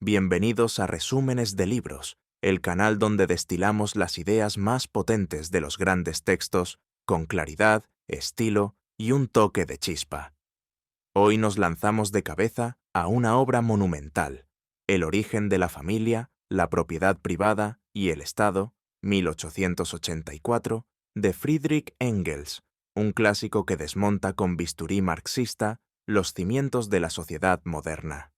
Bienvenidos a Resúmenes de Libros, el canal donde destilamos las ideas más potentes de los grandes textos con claridad, estilo y un toque de chispa. Hoy nos lanzamos de cabeza a una obra monumental, El origen de la familia, la propiedad privada y el Estado, 1884, de Friedrich Engels, un clásico que desmonta con bisturí marxista los cimientos de la sociedad moderna.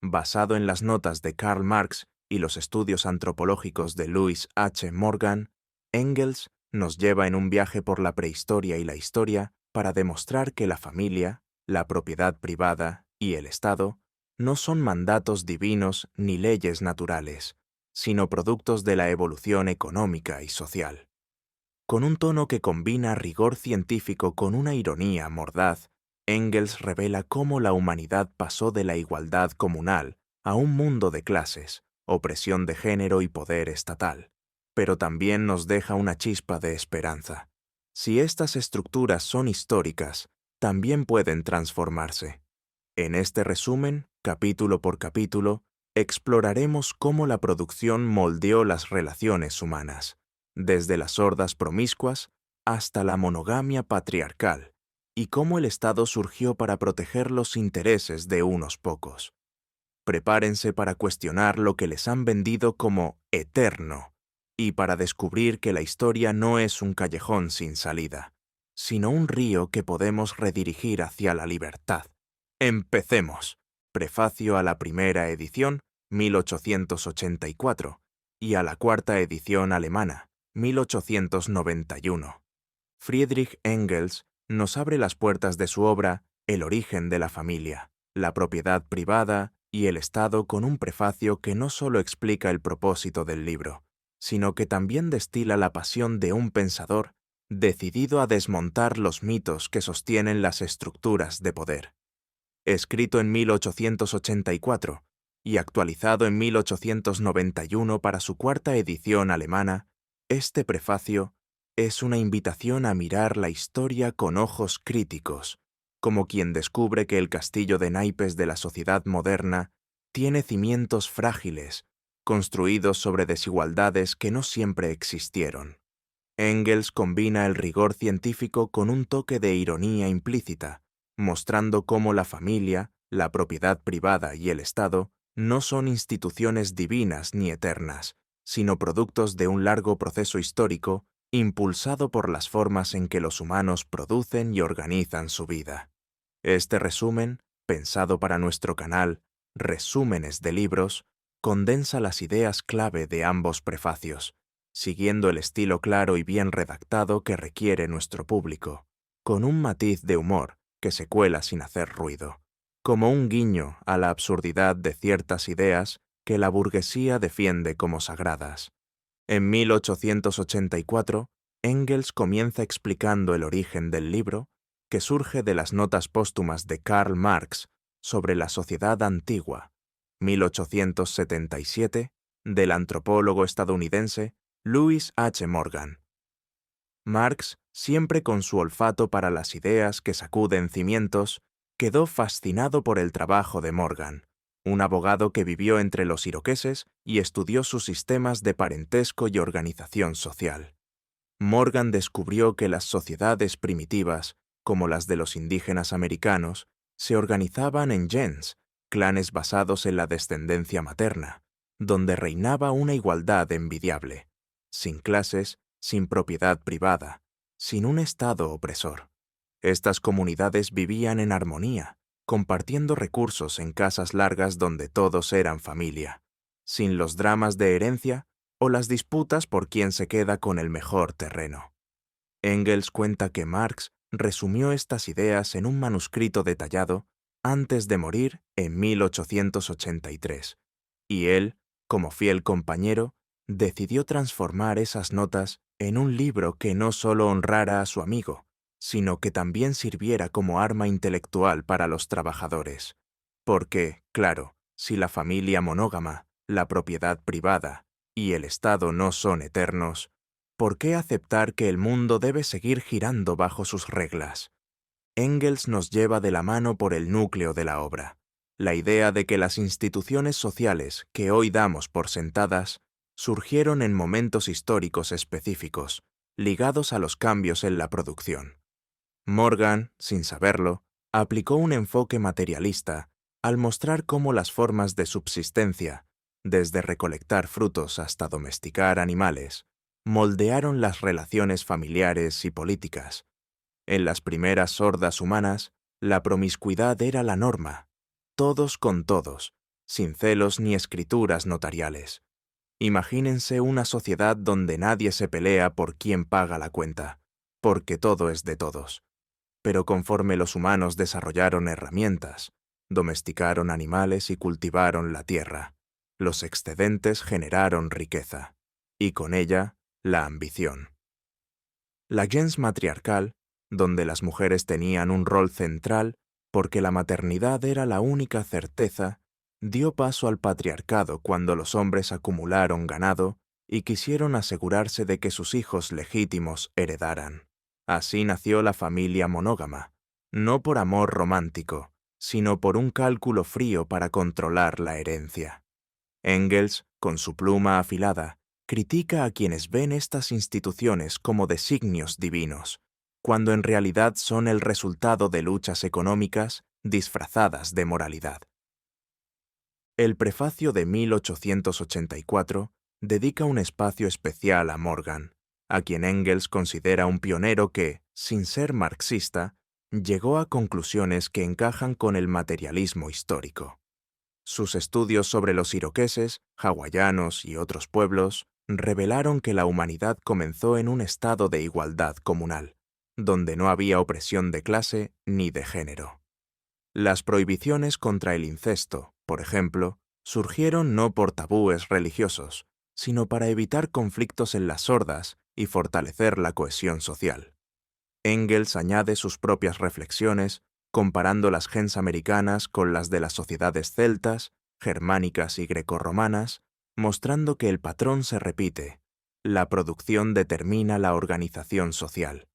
Basado en las notas de Karl Marx y los estudios antropológicos de Louis H. Morgan, Engels nos lleva en un viaje por la prehistoria y la historia para demostrar que la familia, la propiedad privada y el Estado no son mandatos divinos ni leyes naturales, sino productos de la evolución económica y social. Con un tono que combina rigor científico con una ironía mordaz, Engels revela cómo la humanidad pasó de la igualdad comunal a un mundo de clases, opresión de género y poder estatal. Pero también nos deja una chispa de esperanza. Si estas estructuras son históricas, también pueden transformarse. En este resumen, capítulo por capítulo, exploraremos cómo la producción moldeó las relaciones humanas, desde las hordas promiscuas hasta la monogamia patriarcal, y cómo el Estado surgió para proteger los intereses de unos pocos. Prepárense para cuestionar lo que les han vendido como eterno, y para descubrir que la historia no es un callejón sin salida, sino un río que podemos redirigir hacia la libertad. Empecemos. Prefacio a la primera edición, 1884, y a la cuarta edición alemana, 1891. Friedrich Engels nos abre las puertas de su obra El origen de la familia, la propiedad privada y el Estado con un prefacio que no solo explica el propósito del libro, sino que también destila la pasión de un pensador decidido a desmontar los mitos que sostienen las estructuras de poder. Escrito en 1884 y actualizado en 1891 para su cuarta edición alemana, este prefacio es una invitación a mirar la historia con ojos críticos, como quien descubre que el castillo de naipes de la sociedad moderna tiene cimientos frágiles, construidos sobre desigualdades que no siempre existieron. Engels combina el rigor científico con un toque de ironía implícita, mostrando cómo la familia, la propiedad privada y el Estado no son instituciones divinas ni eternas, sino productos de un largo proceso histórico impulsado por las formas en que los humanos producen y organizan su vida. Este resumen, pensado para nuestro canal Resúmenes de Libros, condensa las ideas clave de ambos prefacios, siguiendo el estilo claro y bien redactado que requiere nuestro público, con un matiz de humor que se cuela sin hacer ruido, como un guiño a la absurdidad de ciertas ideas que la burguesía defiende como sagradas. En 1884, Engels comienza explicando el origen del libro, que surge de las notas póstumas de Karl Marx sobre la sociedad antigua, 1877, del antropólogo estadounidense Louis H. Morgan. Marx, siempre con su olfato para las ideas que sacuden cimientos, quedó fascinado por el trabajo de Morgan, un abogado que vivió entre los iroqueses y estudió sus sistemas de parentesco y organización social. Morgan descubrió que las sociedades primitivas, como las de los indígenas americanos, se organizaban en gens, clanes basados en la descendencia materna, donde reinaba una igualdad envidiable, sin clases, sin propiedad privada, sin un Estado opresor. Estas comunidades vivían en armonía, compartiendo recursos en casas largas donde todos eran familia, sin los dramas de herencia o las disputas por quién se queda con el mejor terreno. Engels cuenta que Marx resumió estas ideas en un manuscrito detallado antes de morir en 1883, y él, como fiel compañero, decidió transformar esas notas en un libro que no solo honrara a su amigo, sino que también sirviera como arma intelectual para los trabajadores. Porque, claro, si la familia monógama, la propiedad privada y el Estado no son eternos, ¿por qué aceptar que el mundo debe seguir girando bajo sus reglas? Engels nos lleva de la mano por el núcleo de la obra, la idea de que las instituciones sociales que hoy damos por sentadas surgieron en momentos históricos específicos, ligados a los cambios en la producción. Morgan, sin saberlo, aplicó un enfoque materialista al mostrar cómo las formas de subsistencia, desde recolectar frutos hasta domesticar animales, moldearon las relaciones familiares y políticas. En las primeras hordas humanas, la promiscuidad era la norma, todos con todos, sin celos ni escrituras notariales. Imagínense una sociedad donde nadie se pelea por quién paga la cuenta, porque todo es de todos. Pero conforme los humanos desarrollaron herramientas, domesticaron animales y cultivaron la tierra, los excedentes generaron riqueza, y con ella, la ambición. La gens matriarcal, donde las mujeres tenían un rol central porque la maternidad era la única certeza, dio paso al patriarcado cuando los hombres acumularon ganado y quisieron asegurarse de que sus hijos legítimos heredaran. Así nació la familia monógama, no por amor romántico, sino por un cálculo frío para controlar la herencia. Engels, con su pluma afilada, critica a quienes ven estas instituciones como designios divinos, cuando en realidad son el resultado de luchas económicas disfrazadas de moralidad. El prefacio de 1884 dedica un espacio especial a Morgan, a quien Engels considera un pionero que, sin ser marxista, llegó a conclusiones que encajan con el materialismo histórico. Sus estudios sobre los iroqueses, hawaianos y otros pueblos revelaron que la humanidad comenzó en un estado de igualdad comunal, donde no había opresión de clase ni de género. Las prohibiciones contra el incesto, por ejemplo, surgieron no por tabúes religiosos, sino para evitar conflictos en las hordas y fortalecer la cohesión social. Engels añade sus propias reflexiones comparando las gens americanas con las de las sociedades celtas, germánicas y grecorromanas, mostrando que el patrón se repite: la producción determina la organización social.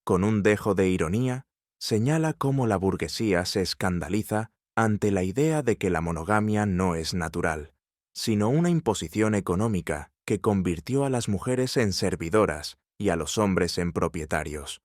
Con un dejo de ironía, señala cómo la burguesía se escandaliza ante la idea de que la monogamia no es natural, sino una imposición económica que convirtió a las mujeres en servidoras y a los hombres en propietarios.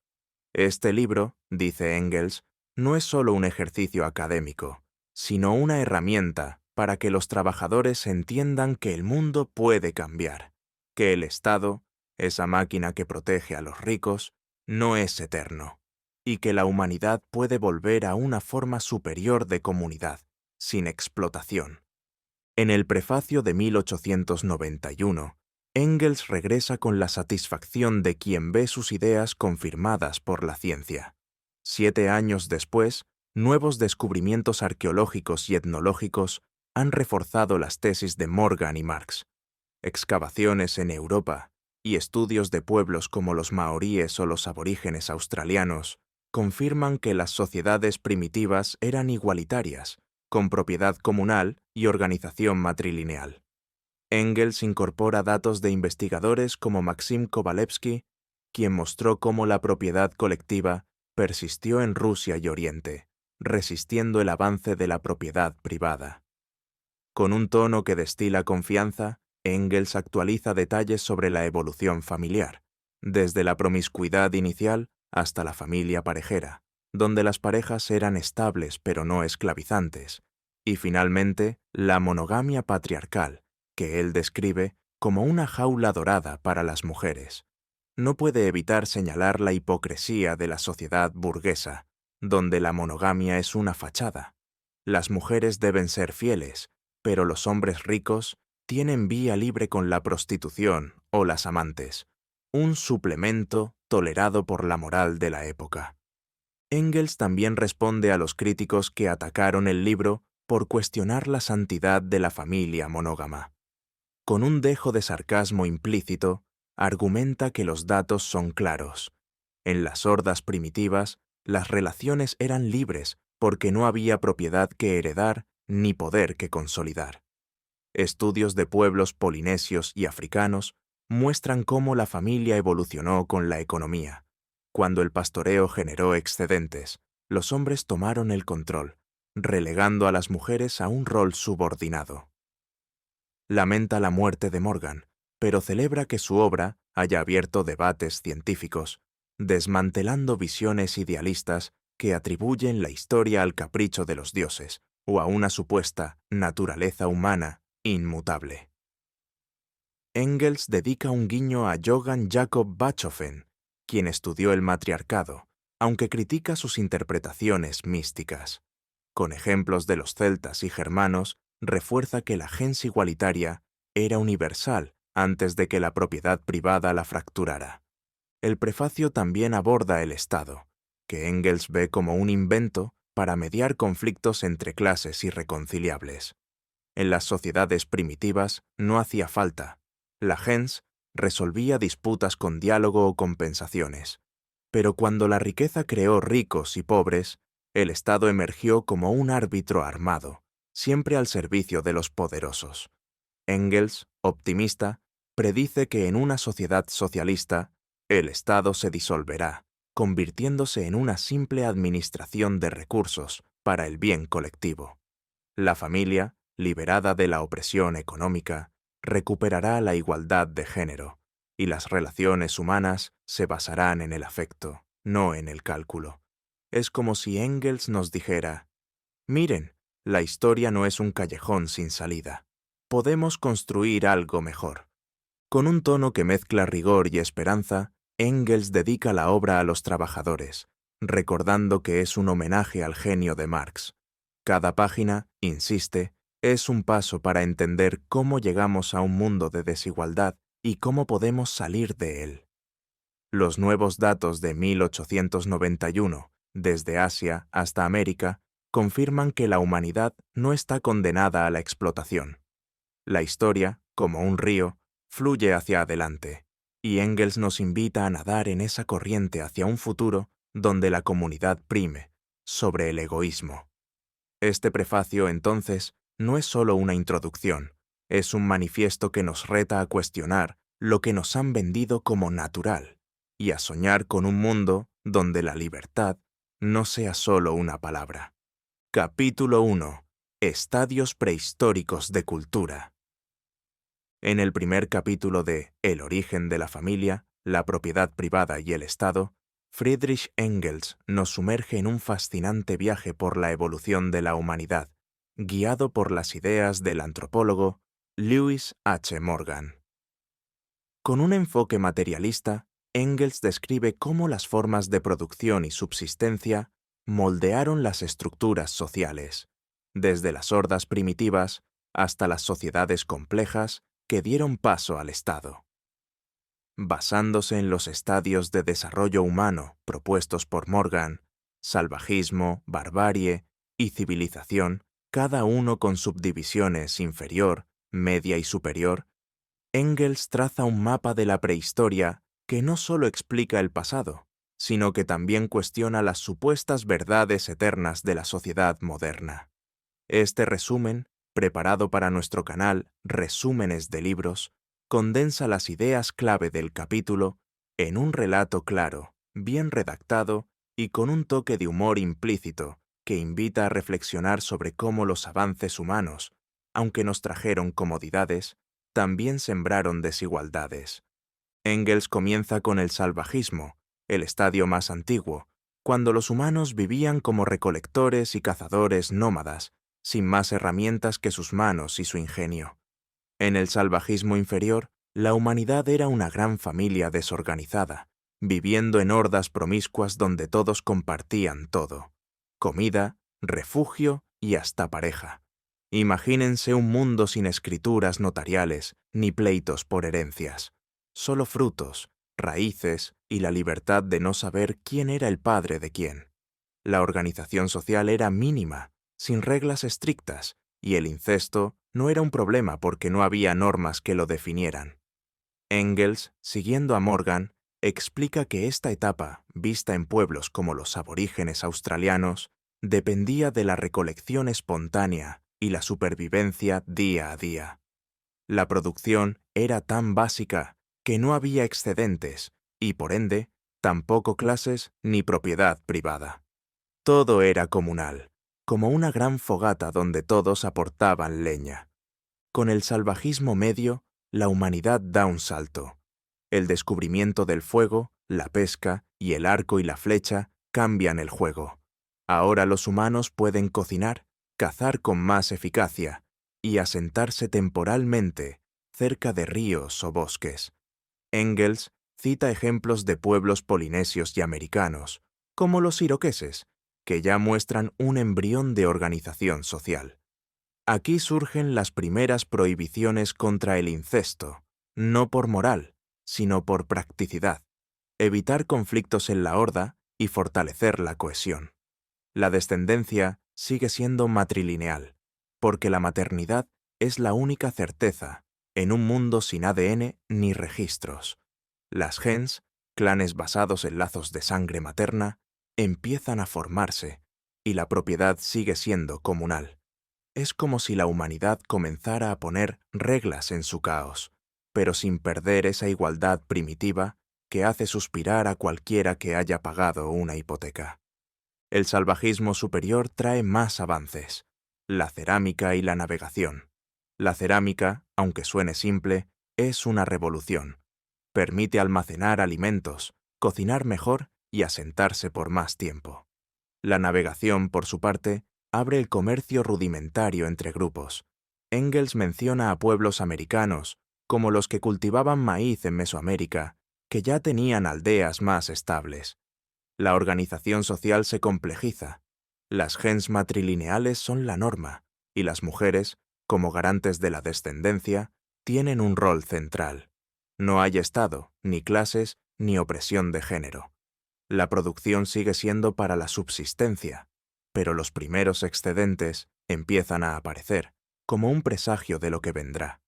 Este libro, dice Engels, no es solo un ejercicio académico, sino una herramienta para que los trabajadores entiendan que el mundo puede cambiar, que el Estado, esa máquina que protege a los ricos, no es eterno, y que la humanidad puede volver a una forma superior de comunidad, sin explotación. En el prefacio de 1891, Engels regresa con la satisfacción de quien ve sus ideas confirmadas por la ciencia. 7 años después, nuevos descubrimientos arqueológicos y etnológicos han reforzado las tesis de Morgan y Marx. Excavaciones en Europa y estudios de pueblos como los maoríes o los aborígenes australianos confirman que las sociedades primitivas eran igualitarias, con propiedad comunal y organización matrilineal. Engels incorpora datos de investigadores como Maxim Kovalevsky, quien mostró cómo la propiedad colectiva persistió en Rusia y Oriente, resistiendo el avance de la propiedad privada. Con un tono que destila confianza, Engels actualiza detalles sobre la evolución familiar, desde la promiscuidad inicial hasta la familia parejera, donde las parejas eran estables pero no esclavizantes, y finalmente la monogamia patriarcal, que él describe como una jaula dorada para las mujeres. No puede evitar señalar la hipocresía de la sociedad burguesa, donde la monogamia es una fachada. Las mujeres deben ser fieles, pero los hombres ricos tienen vía libre con la prostitución o las amantes, un suplemento tolerado por la moral de la época. Engels también responde a los críticos que atacaron el libro por cuestionar la santidad de la familia monógama. Con un dejo de sarcasmo implícito, argumenta que los datos son claros. En las hordas primitivas, las relaciones eran libres porque no había propiedad que heredar ni poder que consolidar. Estudios de pueblos polinesios y africanos muestran cómo la familia evolucionó con la economía. Cuando el pastoreo generó excedentes, los hombres tomaron el control, relegando a las mujeres a un rol subordinado. Lamenta la muerte de Morgan, pero celebra que su obra haya abierto debates científicos, desmantelando visiones idealistas que atribuyen la historia al capricho de los dioses o a una supuesta naturaleza humana inmutable. Engels dedica un guiño a Johann Jakob Bachofen, quien estudió el matriarcado, aunque critica sus interpretaciones místicas. Con ejemplos de los celtas y germanos, refuerza que la gens igualitaria era universal antes de que la propiedad privada la fracturara. El prefacio también aborda el Estado, que Engels ve como un invento para mediar conflictos entre clases irreconciliables. En las sociedades primitivas no hacía falta. La gens resolvía disputas con diálogo o compensaciones. Pero cuando la riqueza creó ricos y pobres, el Estado emergió como un árbitro armado, siempre al servicio de los poderosos. Engels, optimista, predice que en una sociedad socialista, el Estado se disolverá, convirtiéndose en una simple administración de recursos para el bien colectivo. La familia, liberada de la opresión económica, recuperará la igualdad de género, y las relaciones humanas se basarán en el afecto, no en el cálculo. Es como si Engels nos dijera: miren, la historia no es un callejón sin salida. Podemos construir algo mejor. Con un tono que mezcla rigor y esperanza, Engels dedica la obra a los trabajadores, recordando que es un homenaje al genio de Marx. Cada página, insiste, es un paso para entender cómo llegamos a un mundo de desigualdad y cómo podemos salir de él. Los nuevos datos de 1891, desde Asia hasta América, confirman que la humanidad no está condenada a la explotación. La historia, como un río, fluye hacia adelante, y Engels nos invita a nadar en esa corriente hacia un futuro donde la comunidad prime sobre el egoísmo. Este prefacio, entonces, no es solo una introducción, es un manifiesto que nos reta a cuestionar lo que nos han vendido como natural y a soñar con un mundo donde la libertad no sea solo una palabra. Capítulo 1. Estadios prehistóricos de cultura. En el primer capítulo de El origen de la familia, la propiedad privada y el Estado, Friedrich Engels nos sumerge en un fascinante viaje por la evolución de la humanidad, guiado por las ideas del antropólogo Lewis H. Morgan. Con un enfoque materialista, Engels describe cómo las formas de producción y subsistencia moldearon las estructuras sociales, desde las hordas primitivas hasta las sociedades complejas que dieron paso al Estado. Basándose en los estadios de desarrollo humano propuestos por Morgan, salvajismo, barbarie y civilización, cada uno con subdivisiones inferior, media y superior, Engels traza un mapa de la prehistoria que no solo explica el pasado, sino que también cuestiona las supuestas verdades eternas de la sociedad moderna. Este resumen, preparado para nuestro canal Resúmenes de Libros, condensa las ideas clave del capítulo en un relato claro, bien redactado y con un toque de humor implícito que invita a reflexionar sobre cómo los avances humanos, aunque nos trajeron comodidades, también sembraron desigualdades. Engels comienza con el salvajismo, el estadio más antiguo, cuando los humanos vivían como recolectores y cazadores nómadas, sin más herramientas que sus manos y su ingenio. En el salvajismo inferior, la humanidad era una gran familia desorganizada, viviendo en hordas promiscuas donde todos compartían todo: comida, refugio y hasta pareja. Imagínense un mundo sin escrituras notariales ni pleitos por herencias, solo frutos, raíces y la libertad de no saber quién era el padre de quién. La organización social era mínima, sin reglas estrictas, y el incesto no era un problema porque no había normas que lo definieran. Engels, siguiendo a Morgan, explica que esta etapa, vista en pueblos como los aborígenes australianos, dependía de la recolección espontánea y la supervivencia día a día. La producción era tan básica que no había excedentes y, por ende, tampoco clases ni propiedad privada. Todo era comunal. como una gran fogata donde todos aportaban leña. Con el salvajismo medio, la humanidad da un salto. El descubrimiento del fuego, la pesca y el arco y la flecha cambian el juego. Ahora los humanos pueden cocinar, cazar con más eficacia y asentarse temporalmente cerca de ríos o bosques. Engels cita ejemplos de pueblos polinesios y americanos, como los iroqueses, que ya muestran un embrión de organización social. Aquí surgen las primeras prohibiciones contra el incesto, no por moral, sino por practicidad, evitar conflictos en la horda y fortalecer la cohesión. La descendencia sigue siendo matrilineal, porque la maternidad es la única certeza en un mundo sin ADN ni registros. Las gens, clanes basados en lazos de sangre materna, empiezan a formarse y la propiedad sigue siendo comunal. Es como si la humanidad comenzara a poner reglas en su caos, pero sin perder esa igualdad primitiva que hace suspirar a cualquiera que haya pagado una hipoteca. El salvajismo superior trae más avances: la cerámica y la navegación. La cerámica, aunque suene simple, es una revolución. Permite almacenar alimentos, cocinar mejor y asentarse por más tiempo. La navegación, por su parte, abre el comercio rudimentario entre grupos. Engels menciona a pueblos americanos, como los que cultivaban maíz en Mesoamérica, que ya tenían aldeas más estables. La organización social se complejiza. Las gens matrilineales son la norma, y las mujeres, como garantes de la descendencia, tienen un rol central. No hay Estado, ni clases, ni opresión de género. La producción sigue siendo para la subsistencia, pero los primeros excedentes empiezan a aparecer, como un presagio de lo que vendrá.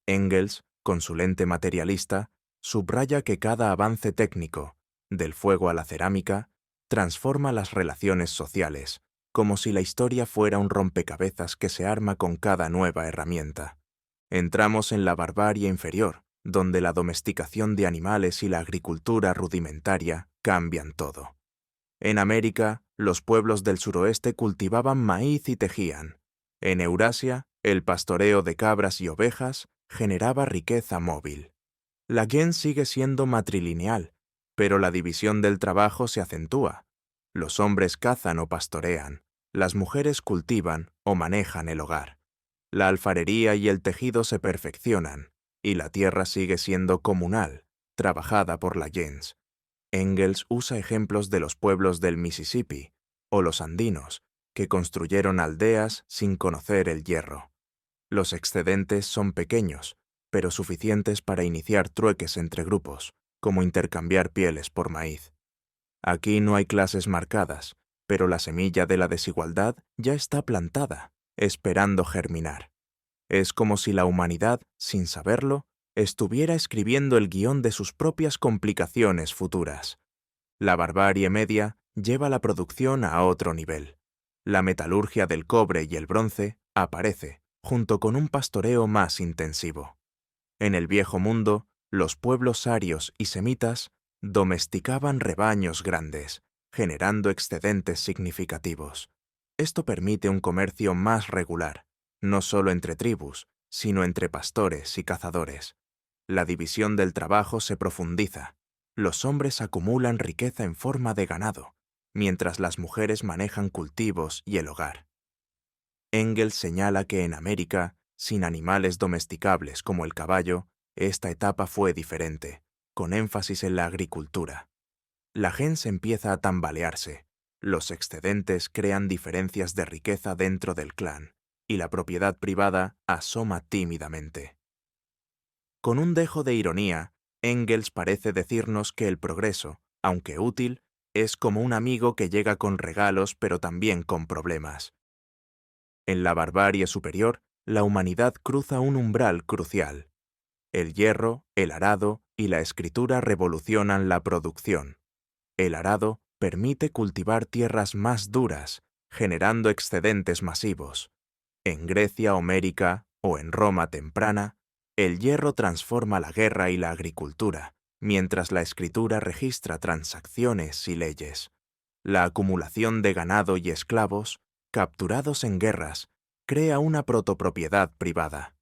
Engels, con su lente materialista, subraya que cada avance técnico, del fuego a la cerámica, transforma las relaciones sociales, como si la historia fuera un rompecabezas que se arma con cada nueva herramienta. Entramos en la barbarie inferior, donde la domesticación de animales y la agricultura rudimentaria cambian todo. En América, los pueblos del suroeste cultivaban maíz y tejían. En Eurasia, el pastoreo de cabras y ovejas generaba riqueza móvil. La gens sigue siendo matrilineal, pero la división del trabajo se acentúa. Los hombres cazan o pastorean, las mujeres cultivan o manejan el hogar. La alfarería y el tejido se perfeccionan, y la tierra sigue siendo comunal, trabajada por la gens. Engels usa ejemplos de los pueblos del Mississippi o los andinos, que construyeron aldeas sin conocer el hierro. Los excedentes son pequeños, pero suficientes para iniciar trueques entre grupos, como intercambiar pieles por maíz. Aquí no hay clases marcadas, pero la semilla de la desigualdad ya está plantada, esperando germinar. Es como si la humanidad, sin saberlo, estuviera escribiendo el guión de sus propias complicaciones futuras. La barbarie media lleva la producción a otro nivel. La metalurgia del cobre y el bronce aparece, junto con un pastoreo más intensivo. En el viejo mundo, los pueblos arios y semitas domesticaban rebaños grandes, generando excedentes significativos. Esto permite un comercio más regular, no solo entre tribus, sino entre pastores y cazadores. La división del trabajo se profundiza. Los hombres acumulan riqueza en forma de ganado, mientras las mujeres manejan cultivos y el hogar. Engels señala que en América, sin animales domesticables como el caballo, esta etapa fue diferente, con énfasis en la agricultura. La gens empieza a tambalearse, los excedentes crean diferencias de riqueza dentro del clan, y la propiedad privada asoma tímidamente. Con un dejo de ironía, Engels parece decirnos que el progreso, aunque útil, es como un amigo que llega con regalos pero también con problemas. En la barbarie superior, la humanidad cruza un umbral crucial. El hierro, el arado y la escritura revolucionan la producción. El arado permite cultivar tierras más duras, generando excedentes masivos. En Grecia homérica o en Roma temprana, el hierro transforma la guerra y la agricultura, mientras la escritura registra transacciones y leyes. La acumulación de ganado y esclavos capturados en guerras, crea una protopropiedad privada.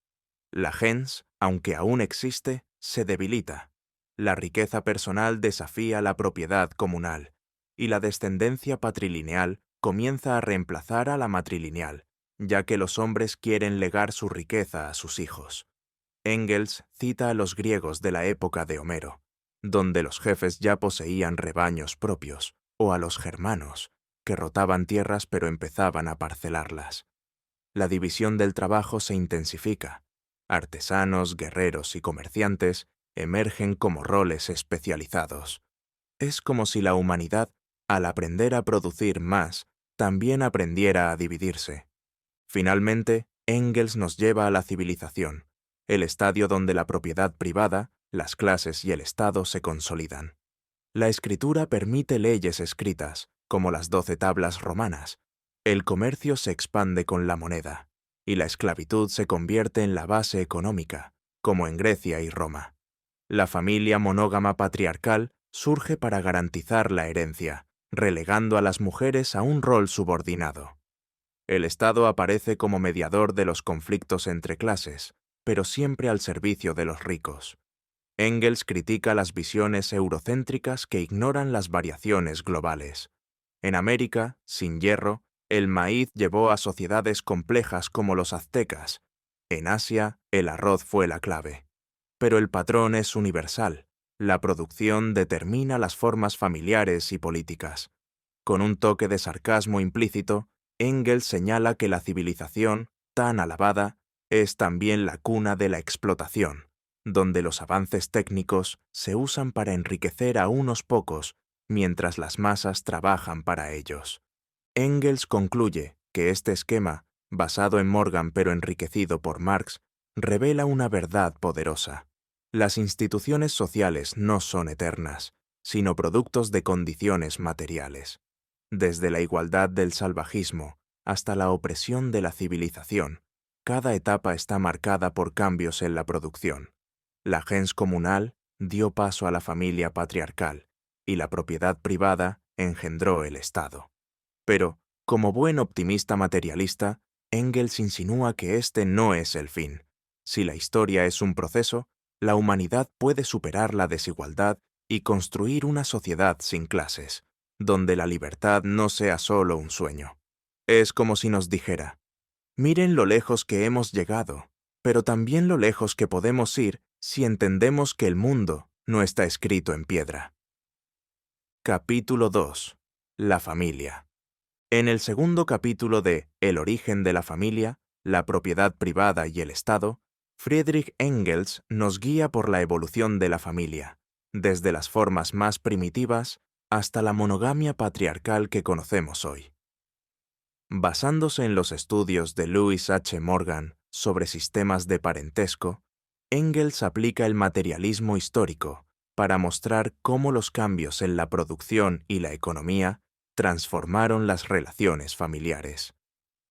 La gens, aunque aún existe, se debilita. La riqueza personal desafía la propiedad comunal, y la descendencia patrilineal comienza a reemplazar a la matrilineal, ya que los hombres quieren legar su riqueza a sus hijos. Engels cita a los griegos de la época de Homero, donde los jefes ya poseían rebaños propios, o a los germanos, que rotaban tierras pero empezaban a parcelarlas. La división del trabajo se intensifica. Artesanos, guerreros y comerciantes emergen como roles especializados. Es como si la humanidad, al aprender a producir más, también aprendiera a dividirse. Finalmente, Engels nos lleva a la civilización, el estadio donde la propiedad privada, las clases y el Estado se consolidan. La escritura permite leyes escritas, como las 12 tablas romanas. El comercio se expande con la moneda, y la esclavitud se convierte en la base económica, como en Grecia y Roma. La familia monógama patriarcal surge para garantizar la herencia, relegando a las mujeres a un rol subordinado. El Estado aparece como mediador de los conflictos entre clases, pero siempre al servicio de los ricos. Engels critica las visiones eurocéntricas que ignoran las variaciones globales. En América, sin hierro, el maíz llevó a sociedades complejas como los aztecas. En Asia, el arroz fue la clave. Pero el patrón es universal. La producción determina las formas familiares y políticas. Con un toque de sarcasmo implícito, Engels señala que la civilización, tan alabada, es también la cuna de la explotación, donde los avances técnicos se usan para enriquecer a unos pocos, mientras las masas trabajan para ellos. Engels concluye que este esquema, basado en Morgan pero enriquecido por Marx, revela una verdad poderosa. Las instituciones sociales no son eternas, sino productos de condiciones materiales. Desde la igualdad del salvajismo hasta la opresión de la civilización, cada etapa está marcada por cambios en la producción. La gens comunal dio paso a la familia patriarcal, y la propiedad privada engendró el Estado. Pero, como buen optimista materialista, Engels insinúa que este no es el fin. Si la historia es un proceso, la humanidad puede superar la desigualdad y construir una sociedad sin clases, donde la libertad no sea solo un sueño. Es como si nos dijera: miren lo lejos que hemos llegado, pero también lo lejos que podemos ir si entendemos que el mundo no está escrito en piedra. Capítulo 2. La familia. En el segundo capítulo de El origen de la familia, la propiedad privada y el Estado, Friedrich Engels nos guía por la evolución de la familia, desde las formas más primitivas hasta la monogamia patriarcal que conocemos hoy. Basándose en los estudios de Lewis H. Morgan sobre sistemas de parentesco, Engels aplica el materialismo histórico para mostrar cómo los cambios en la producción y la economía transformaron las relaciones familiares.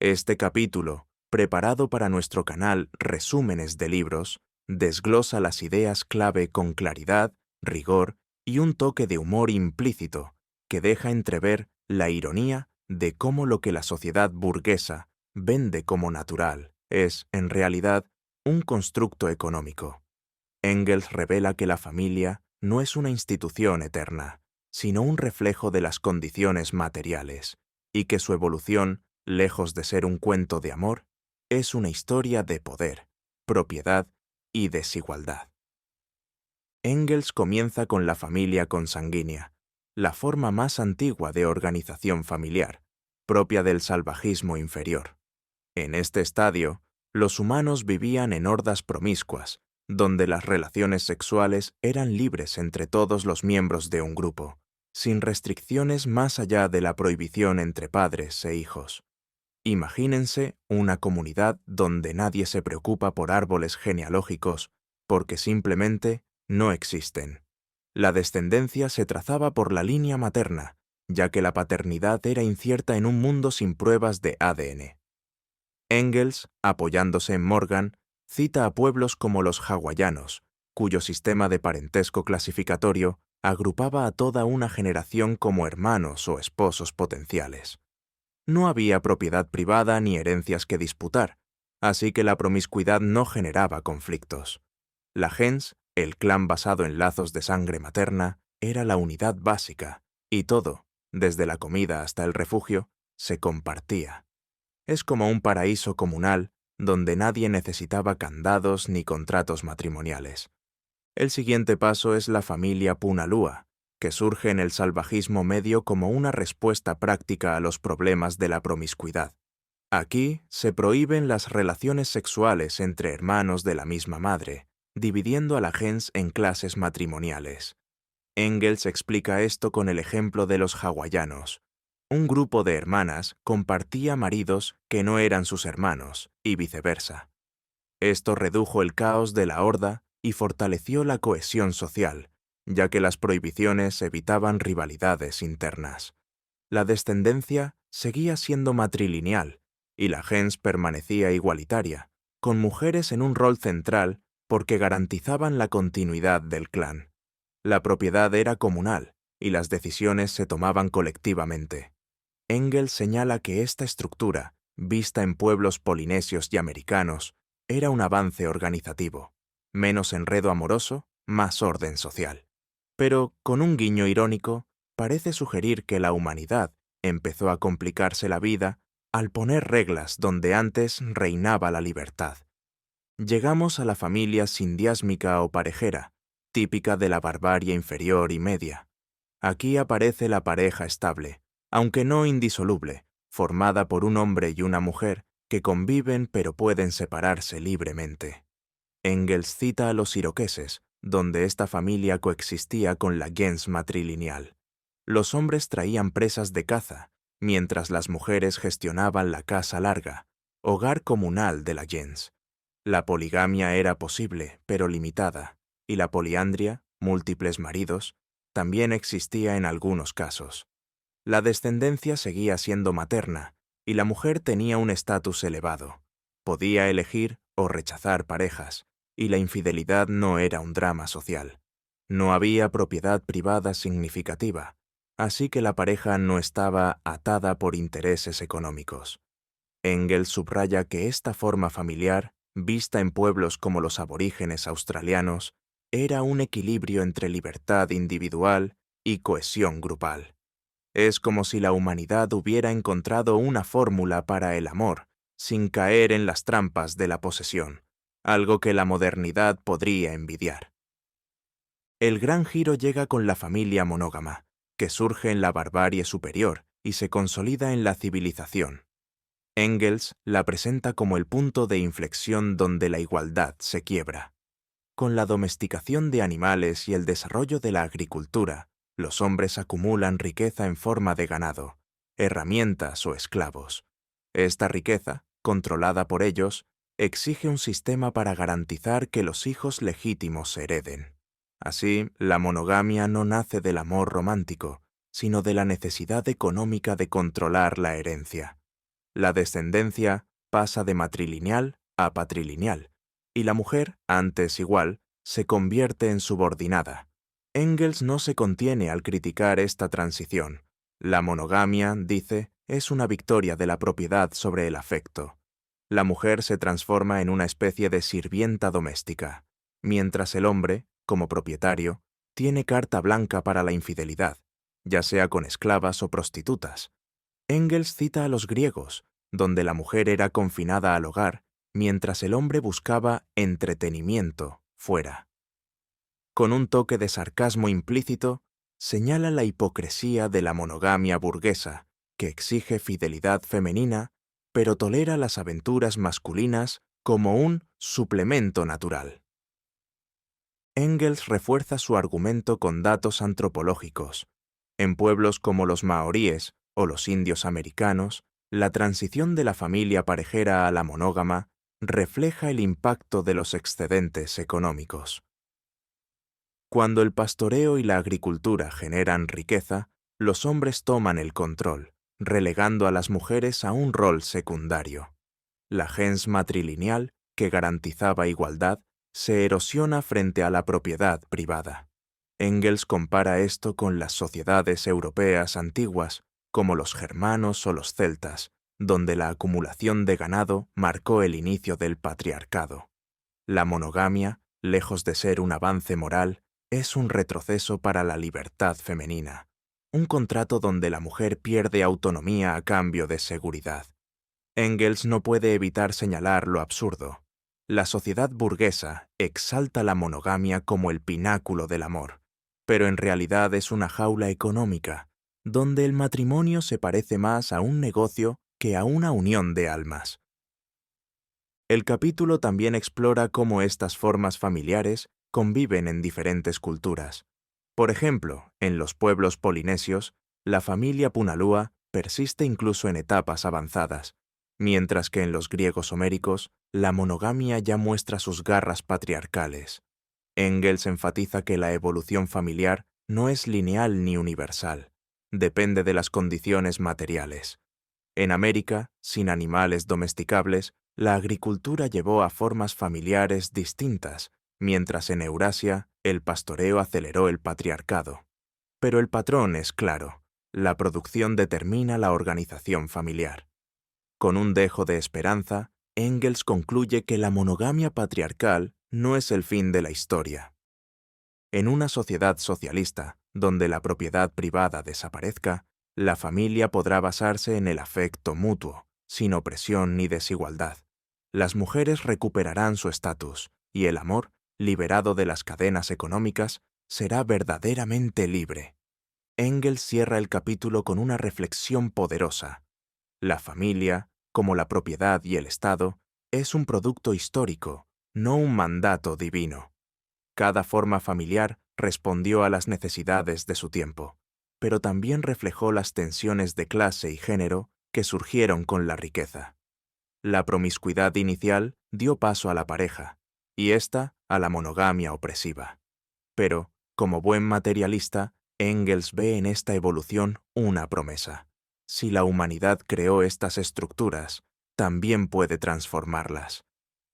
Este capítulo, preparado para nuestro canal Resúmenes de Libros, desglosa las ideas clave con claridad, rigor y un toque de humor implícito que deja entrever la ironía de cómo lo que la sociedad burguesa vende como natural es, en realidad, un constructo económico. Engels revela que la familia no es una institución eterna, sino un reflejo de las condiciones materiales, y que su evolución, lejos de ser un cuento de amor, es una historia de poder, propiedad y desigualdad. Engels comienza con la familia consanguínea, la forma más antigua de organización familiar, propia del salvajismo inferior. En este estadio, los humanos vivían en hordas promiscuas, donde las relaciones sexuales eran libres entre todos los miembros de un grupo, sin restricciones más allá de la prohibición entre padres e hijos. Imagínense una comunidad donde nadie se preocupa por árboles genealógicos porque simplemente no existen. La descendencia se trazaba por la línea materna, ya que la paternidad era incierta en un mundo sin pruebas de ADN. Engels, apoyándose en Morgan, cita a pueblos como los hawaianos, cuyo sistema de parentesco clasificatorio agrupaba a toda una generación como hermanos o esposos potenciales. No había propiedad privada ni herencias que disputar, así que la promiscuidad no generaba conflictos. La gens, el clan basado en lazos de sangre materna, era la unidad básica, y todo, desde la comida hasta el refugio, se compartía. Es como un paraíso comunal donde nadie necesitaba candados ni contratos matrimoniales. El siguiente paso es la familia Punalua, que surge en el salvajismo medio como una respuesta práctica a los problemas de la promiscuidad. Aquí se prohíben las relaciones sexuales entre hermanos de la misma madre, dividiendo a la gens en clases matrimoniales. Engels explica esto con el ejemplo de los hawaianos. Un grupo de hermanas compartía maridos que no eran sus hermanos, y viceversa. Esto redujo el caos de la horda y fortaleció la cohesión social, ya que las prohibiciones evitaban rivalidades internas. La descendencia seguía siendo matrilineal, y la gens permanecía igualitaria, con mujeres en un rol central porque garantizaban la continuidad del clan. La propiedad era comunal, y las decisiones se tomaban colectivamente. Engels señala que esta estructura, vista en pueblos polinesios y americanos, era un avance organizativo. Menos enredo amoroso, más orden social. Pero, con un guiño irónico, parece sugerir que la humanidad empezó a complicarse la vida al poner reglas donde antes reinaba la libertad. Llegamos a la familia sindiásmica o parejera, típica de la barbarie inferior y media. Aquí aparece la pareja estable, aunque no indisoluble, formada por un hombre y una mujer que conviven pero pueden separarse libremente. Engels cita a los iroqueses, donde esta familia coexistía con la gens matrilineal. Los hombres traían presas de caza, mientras las mujeres gestionaban la casa larga, hogar comunal de la gens. La poligamia era posible, pero limitada, y la poliandria, múltiples maridos, también existía en algunos casos. La descendencia seguía siendo materna, y la mujer tenía un estatus elevado. Podía elegir o rechazar parejas, y la infidelidad no era un drama social. No había propiedad privada significativa, así que la pareja no estaba atada por intereses económicos. Engels subraya que esta forma familiar, vista en pueblos como los aborígenes australianos, era un equilibrio entre libertad individual y cohesión grupal. Es como si la humanidad hubiera encontrado una fórmula para el amor, sin caer en las trampas de la posesión, algo que la modernidad podría envidiar. El gran giro llega con la familia monógama, que surge en la barbarie superior y se consolida en la civilización. Engels la presenta como el punto de inflexión donde la igualdad se quiebra. Con la domesticación de animales y el desarrollo de la agricultura, los hombres acumulan riqueza en forma de ganado, herramientas o esclavos. Esta riqueza, controlada por ellos, exige un sistema para garantizar que los hijos legítimos se hereden. Así, la monogamia no nace del amor romántico, sino de la necesidad económica de controlar la herencia. La descendencia pasa de matrilineal a patrilineal, y la mujer, antes igual, se convierte en subordinada. Engels no se contiene al criticar esta transición. La monogamia, dice, es una victoria de la propiedad sobre el afecto. La mujer se transforma en una especie de sirvienta doméstica, mientras el hombre, como propietario, tiene carta blanca para la infidelidad, ya sea con esclavas o prostitutas. Engels cita a los griegos, donde la mujer era confinada al hogar, mientras el hombre buscaba entretenimiento fuera. Con un toque de sarcasmo implícito, señala la hipocresía de la monogamia burguesa, que exige fidelidad femenina, pero tolera las aventuras masculinas como un suplemento natural. Engels refuerza su argumento con datos antropológicos. En pueblos como los maoríes o los indios americanos, la transición de la familia parejera a la monógama refleja el impacto de los excedentes económicos. Cuando el pastoreo y la agricultura generan riqueza, los hombres toman el control, relegando a las mujeres a un rol secundario. La gens matrilineal, que garantizaba igualdad, se erosiona frente a la propiedad privada. Engels compara esto con las sociedades europeas antiguas, como los germanos o los celtas, donde la acumulación de ganado marcó el inicio del patriarcado. La monogamia, lejos de ser un avance moral, es un retroceso para la libertad femenina, un contrato donde la mujer pierde autonomía a cambio de seguridad. Engels no puede evitar señalar lo absurdo. La sociedad burguesa exalta la monogamia como el pináculo del amor, pero en realidad es una jaula económica, donde el matrimonio se parece más a un negocio que a una unión de almas. El capítulo también explora cómo estas formas familiares conviven en diferentes culturas. Por ejemplo, en los pueblos polinesios, la familia Punalúa persiste incluso en etapas avanzadas, mientras que en los griegos homéricos, la monogamia ya muestra sus garras patriarcales. Engels enfatiza que la evolución familiar no es lineal ni universal, depende de las condiciones materiales. En América, sin animales domesticables, la agricultura llevó a formas familiares distintas, mientras en Eurasia el pastoreo aceleró el patriarcado. Pero el patrón es claro: la producción determina la organización familiar. Con un dejo de esperanza, Engels concluye que la monogamia patriarcal no es el fin de la historia. En una sociedad socialista, donde la propiedad privada desaparezca, la familia podrá basarse en el afecto mutuo, sin opresión ni desigualdad. Las mujeres recuperarán su estatus, y el amor, liberado de las cadenas económicas, será verdaderamente libre. Engels cierra el capítulo con una reflexión poderosa. La familia, como la propiedad y el Estado, es un producto histórico, no un mandato divino. Cada forma familiar respondió a las necesidades de su tiempo, pero también reflejó las tensiones de clase y género que surgieron con la riqueza. La promiscuidad inicial dio paso a la pareja, y ésta a la monogamia opresiva. Pero, como buen materialista, Engels ve en esta evolución una promesa. Si la humanidad creó estas estructuras, también puede transformarlas.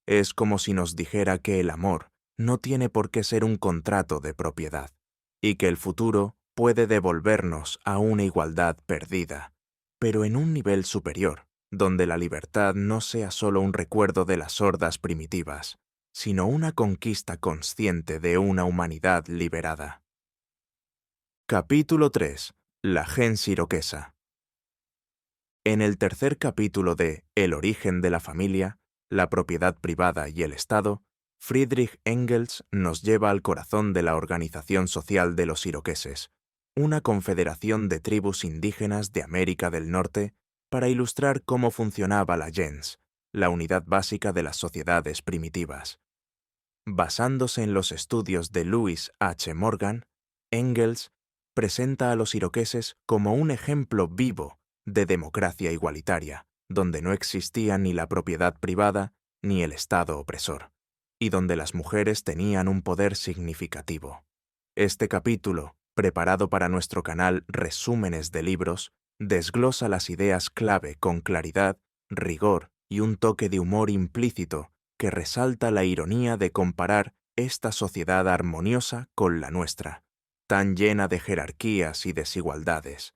Es como si nos dijera que el amor no tiene por qué ser un contrato de propiedad, y que el futuro puede devolvernos a una igualdad perdida, pero en un nivel superior, donde la libertad no sea solo un recuerdo de las hordas primitivas, sino una conquista consciente de una humanidad liberada. Capítulo 3. La gens iroquesa. En el tercer capítulo de El origen de la familia, la propiedad privada y el Estado, Friedrich Engels nos lleva al corazón de la organización social de los iroqueses, una confederación de tribus indígenas de América del Norte, para ilustrar cómo funcionaba la gens, la unidad básica de las sociedades primitivas. Basándose en los estudios de Lewis H. Morgan, Engels presenta a los iroqueses como un ejemplo vivo de democracia igualitaria, donde no existía ni la propiedad privada ni el Estado opresor, y donde las mujeres tenían un poder significativo. Este capítulo, preparado para nuestro canal Resúmenes de Libros, desglosa las ideas clave con claridad, rigor y un toque de humor implícito que resalta la ironía de comparar esta sociedad armoniosa con la nuestra, tan llena de jerarquías y desigualdades.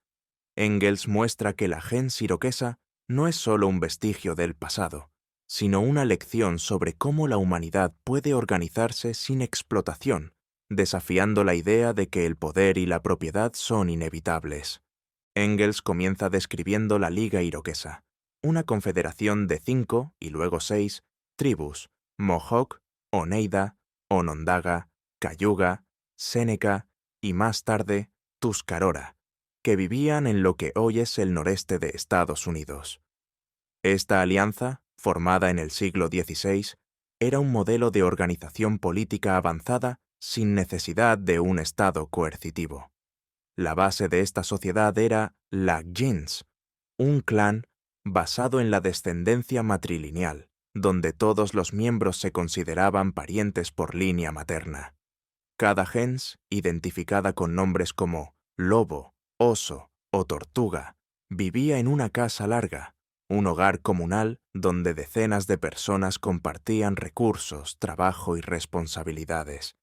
Engels muestra que la gens iroquesa no es solo un vestigio del pasado, sino una lección sobre cómo la humanidad puede organizarse sin explotación, desafiando la idea de que el poder y la propiedad son inevitables. Engels comienza describiendo la Liga Iroquesa, una confederación de 5 y luego 6 tribus: Mohawk, Oneida, Onondaga, Cayuga, Séneca y más tarde Tuscarora, que vivían en lo que hoy es el noreste de Estados Unidos. Esta alianza, formada en el siglo XVI, era un modelo de organización política avanzada sin necesidad de un Estado coercitivo. La base de esta sociedad era la gens, un clan basado en la descendencia matrilineal, donde todos los miembros se consideraban parientes por línea materna. Cada gens, identificada con nombres como lobo, oso o tortuga, vivía en una casa larga, un hogar comunal donde decenas de personas compartían recursos, trabajo y responsabilidades.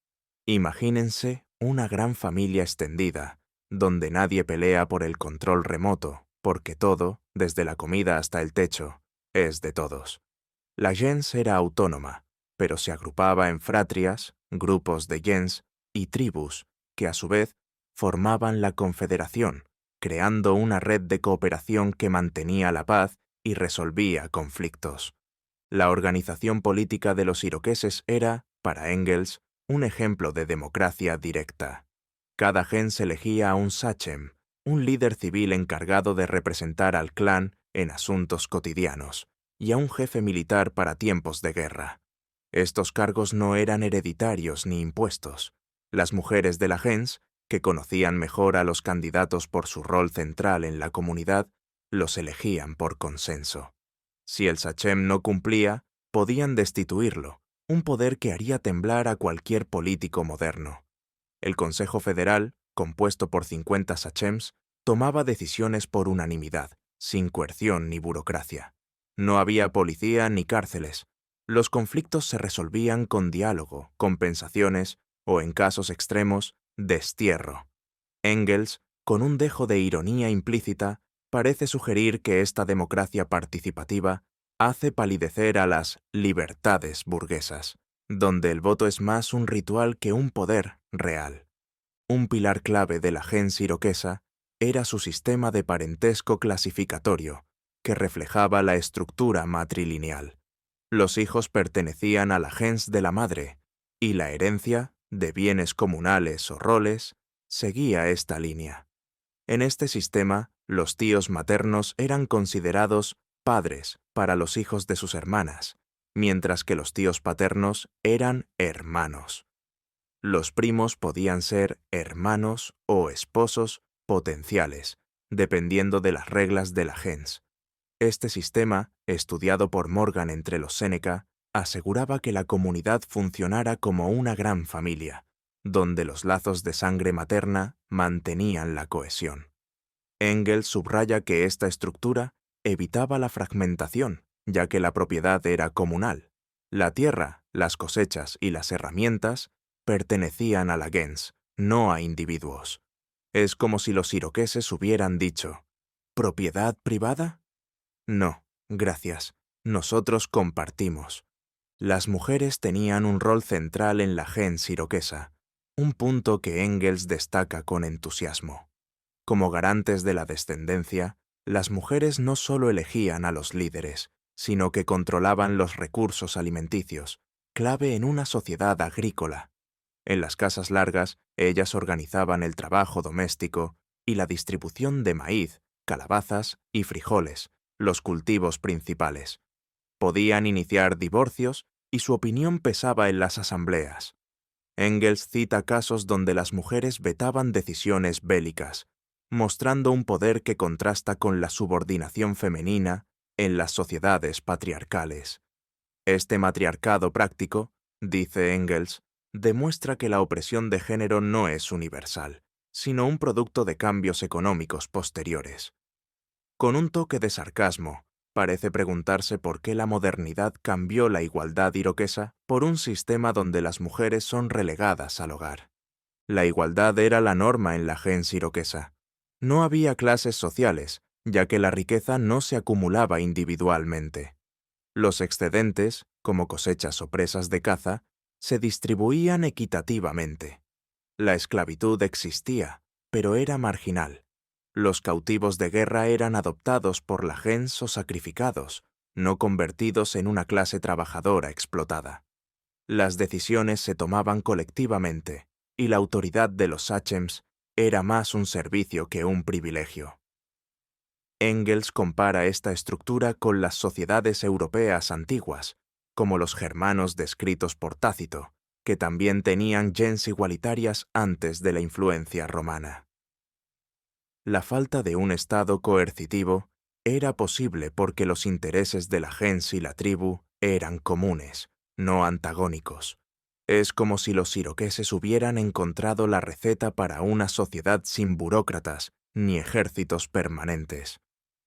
Imagínense una gran familia extendida, donde nadie pelea por el control remoto, porque todo, desde la comida hasta el techo, es de todos. La gens era autónoma, pero se agrupaba en fratrias, grupos de gens y tribus, que a su vez formaban la confederación, creando una red de cooperación que mantenía la paz y resolvía conflictos. La organización política de los iroqueses era, para Engels, un ejemplo de democracia directa. Cada gens elegía a un sachem, un líder civil encargado de representar al clan en asuntos cotidianos, y a un jefe militar para tiempos de guerra. Estos cargos no eran hereditarios ni impuestos. Las mujeres de la gens, que conocían mejor a los candidatos por su rol central en la comunidad, los elegían por consenso. Si el sachem no cumplía, podían destituirlo, un poder que haría temblar a cualquier político moderno. El Consejo Federal, compuesto por 50 sachems, tomaba decisiones por unanimidad, sin coerción ni burocracia. No había policía ni cárceles. Los conflictos se resolvían con diálogo, compensaciones o, en casos extremos, destierro. Engels, con un dejo de ironía implícita, parece sugerir que esta democracia participativa hace palidecer a las libertades burguesas, donde el voto es más un ritual que un poder real. Un pilar clave de la gens iroquesa era su sistema de parentesco clasificatorio, que reflejaba la estructura matrilineal. Los hijos pertenecían a la gens de la madre, y la herencia, de bienes comunales o roles, seguía esta línea. En este sistema, los tíos maternos eran considerados padres para los hijos de sus hermanas, mientras que los tíos paternos eran hermanos. Los primos podían ser hermanos o esposos potenciales, dependiendo de las reglas de la gens. Este sistema, estudiado por Morgan entre los Séneca, aseguraba que la comunidad funcionara como una gran familia, donde los lazos de sangre materna mantenían la cohesión. Engels subraya que esta estructura evitaba la fragmentación, ya que la propiedad era comunal. La tierra, las cosechas y las herramientas pertenecían a la gens, no a individuos. Es como si los iroqueses hubieran dicho, ¿propiedad privada? No, gracias. Nosotros compartimos. Las mujeres tenían un rol central en la gens iroquesa, un punto que Engels destaca con entusiasmo. Como garantes de la descendencia, las mujeres no solo elegían a los líderes, sino que controlaban los recursos alimenticios, clave en una sociedad agrícola. En las casas largas, ellas organizaban el trabajo doméstico y la distribución de maíz, calabazas y frijoles, los cultivos principales. Podían iniciar divorcios y su opinión pesaba en las asambleas. Engels cita casos donde las mujeres vetaban decisiones bélicas, mostrando un poder que contrasta con la subordinación femenina en las sociedades patriarcales. Este matriarcado práctico, dice Engels, demuestra que la opresión de género no es universal, sino un producto de cambios económicos posteriores. Con un toque de sarcasmo, parece preguntarse por qué la modernidad cambió la igualdad iroquesa por un sistema donde las mujeres son relegadas al hogar. La igualdad era la norma en la gens iroquesa. No había clases sociales, ya que la riqueza no se acumulaba individualmente. Los excedentes, como cosechas o presas de caza, se distribuían equitativamente. La esclavitud existía, pero era marginal. Los cautivos de guerra eran adoptados por la gens o sacrificados, no convertidos en una clase trabajadora explotada. Las decisiones se tomaban colectivamente, y la autoridad de los sachems era más un servicio que un privilegio. Engels compara esta estructura con las sociedades europeas antiguas, como los germanos descritos por Tácito, que también tenían gens igualitarias antes de la influencia romana. La falta de un Estado coercitivo era posible porque los intereses de la gens y la tribu eran comunes, no antagónicos. Es como si los iroqueses hubieran encontrado la receta para una sociedad sin burócratas ni ejércitos permanentes.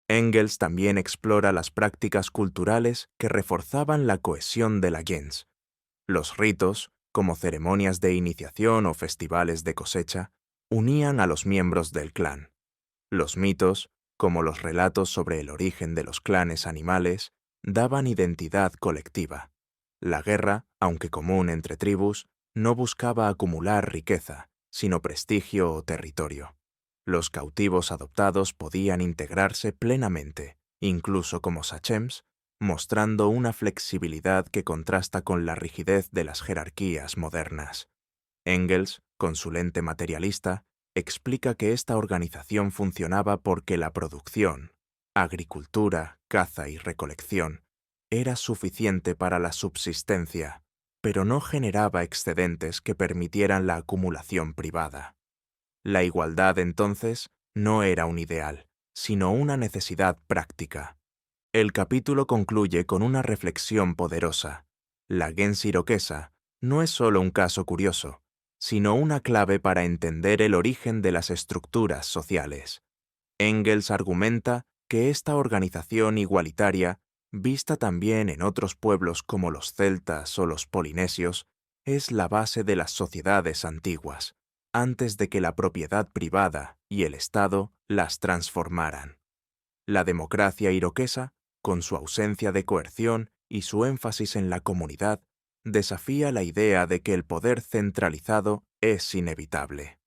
Engels también explora las prácticas culturales que reforzaban la cohesión de la gens. Los ritos, como ceremonias de iniciación o festivales de cosecha, unían a los miembros del clan. Los mitos, como los relatos sobre el origen de los clanes animales, daban identidad colectiva. La guerra, aunque común entre tribus, no buscaba acumular riqueza, sino prestigio o territorio. Los cautivos adoptados podían integrarse plenamente, incluso como sachems, mostrando una flexibilidad que contrasta con la rigidez de las jerarquías modernas. Engels, con su lente materialista, explica que esta organización funcionaba porque la producción, agricultura, caza y recolección, era suficiente para la subsistencia, pero no generaba excedentes que permitieran la acumulación privada. La igualdad, entonces, no era un ideal, sino una necesidad práctica. El capítulo concluye con una reflexión poderosa. La gens iroquesa no es solo un caso curioso, sino una clave para entender el origen de las estructuras sociales. Engels argumenta que esta organización igualitaria, vista también en otros pueblos como los celtas o los polinesios, es la base de las sociedades antiguas, antes de que la propiedad privada y el Estado las transformaran. La democracia iroquesa, con su ausencia de coerción y su énfasis en la comunidad, desafía la idea de que el poder centralizado es inevitable.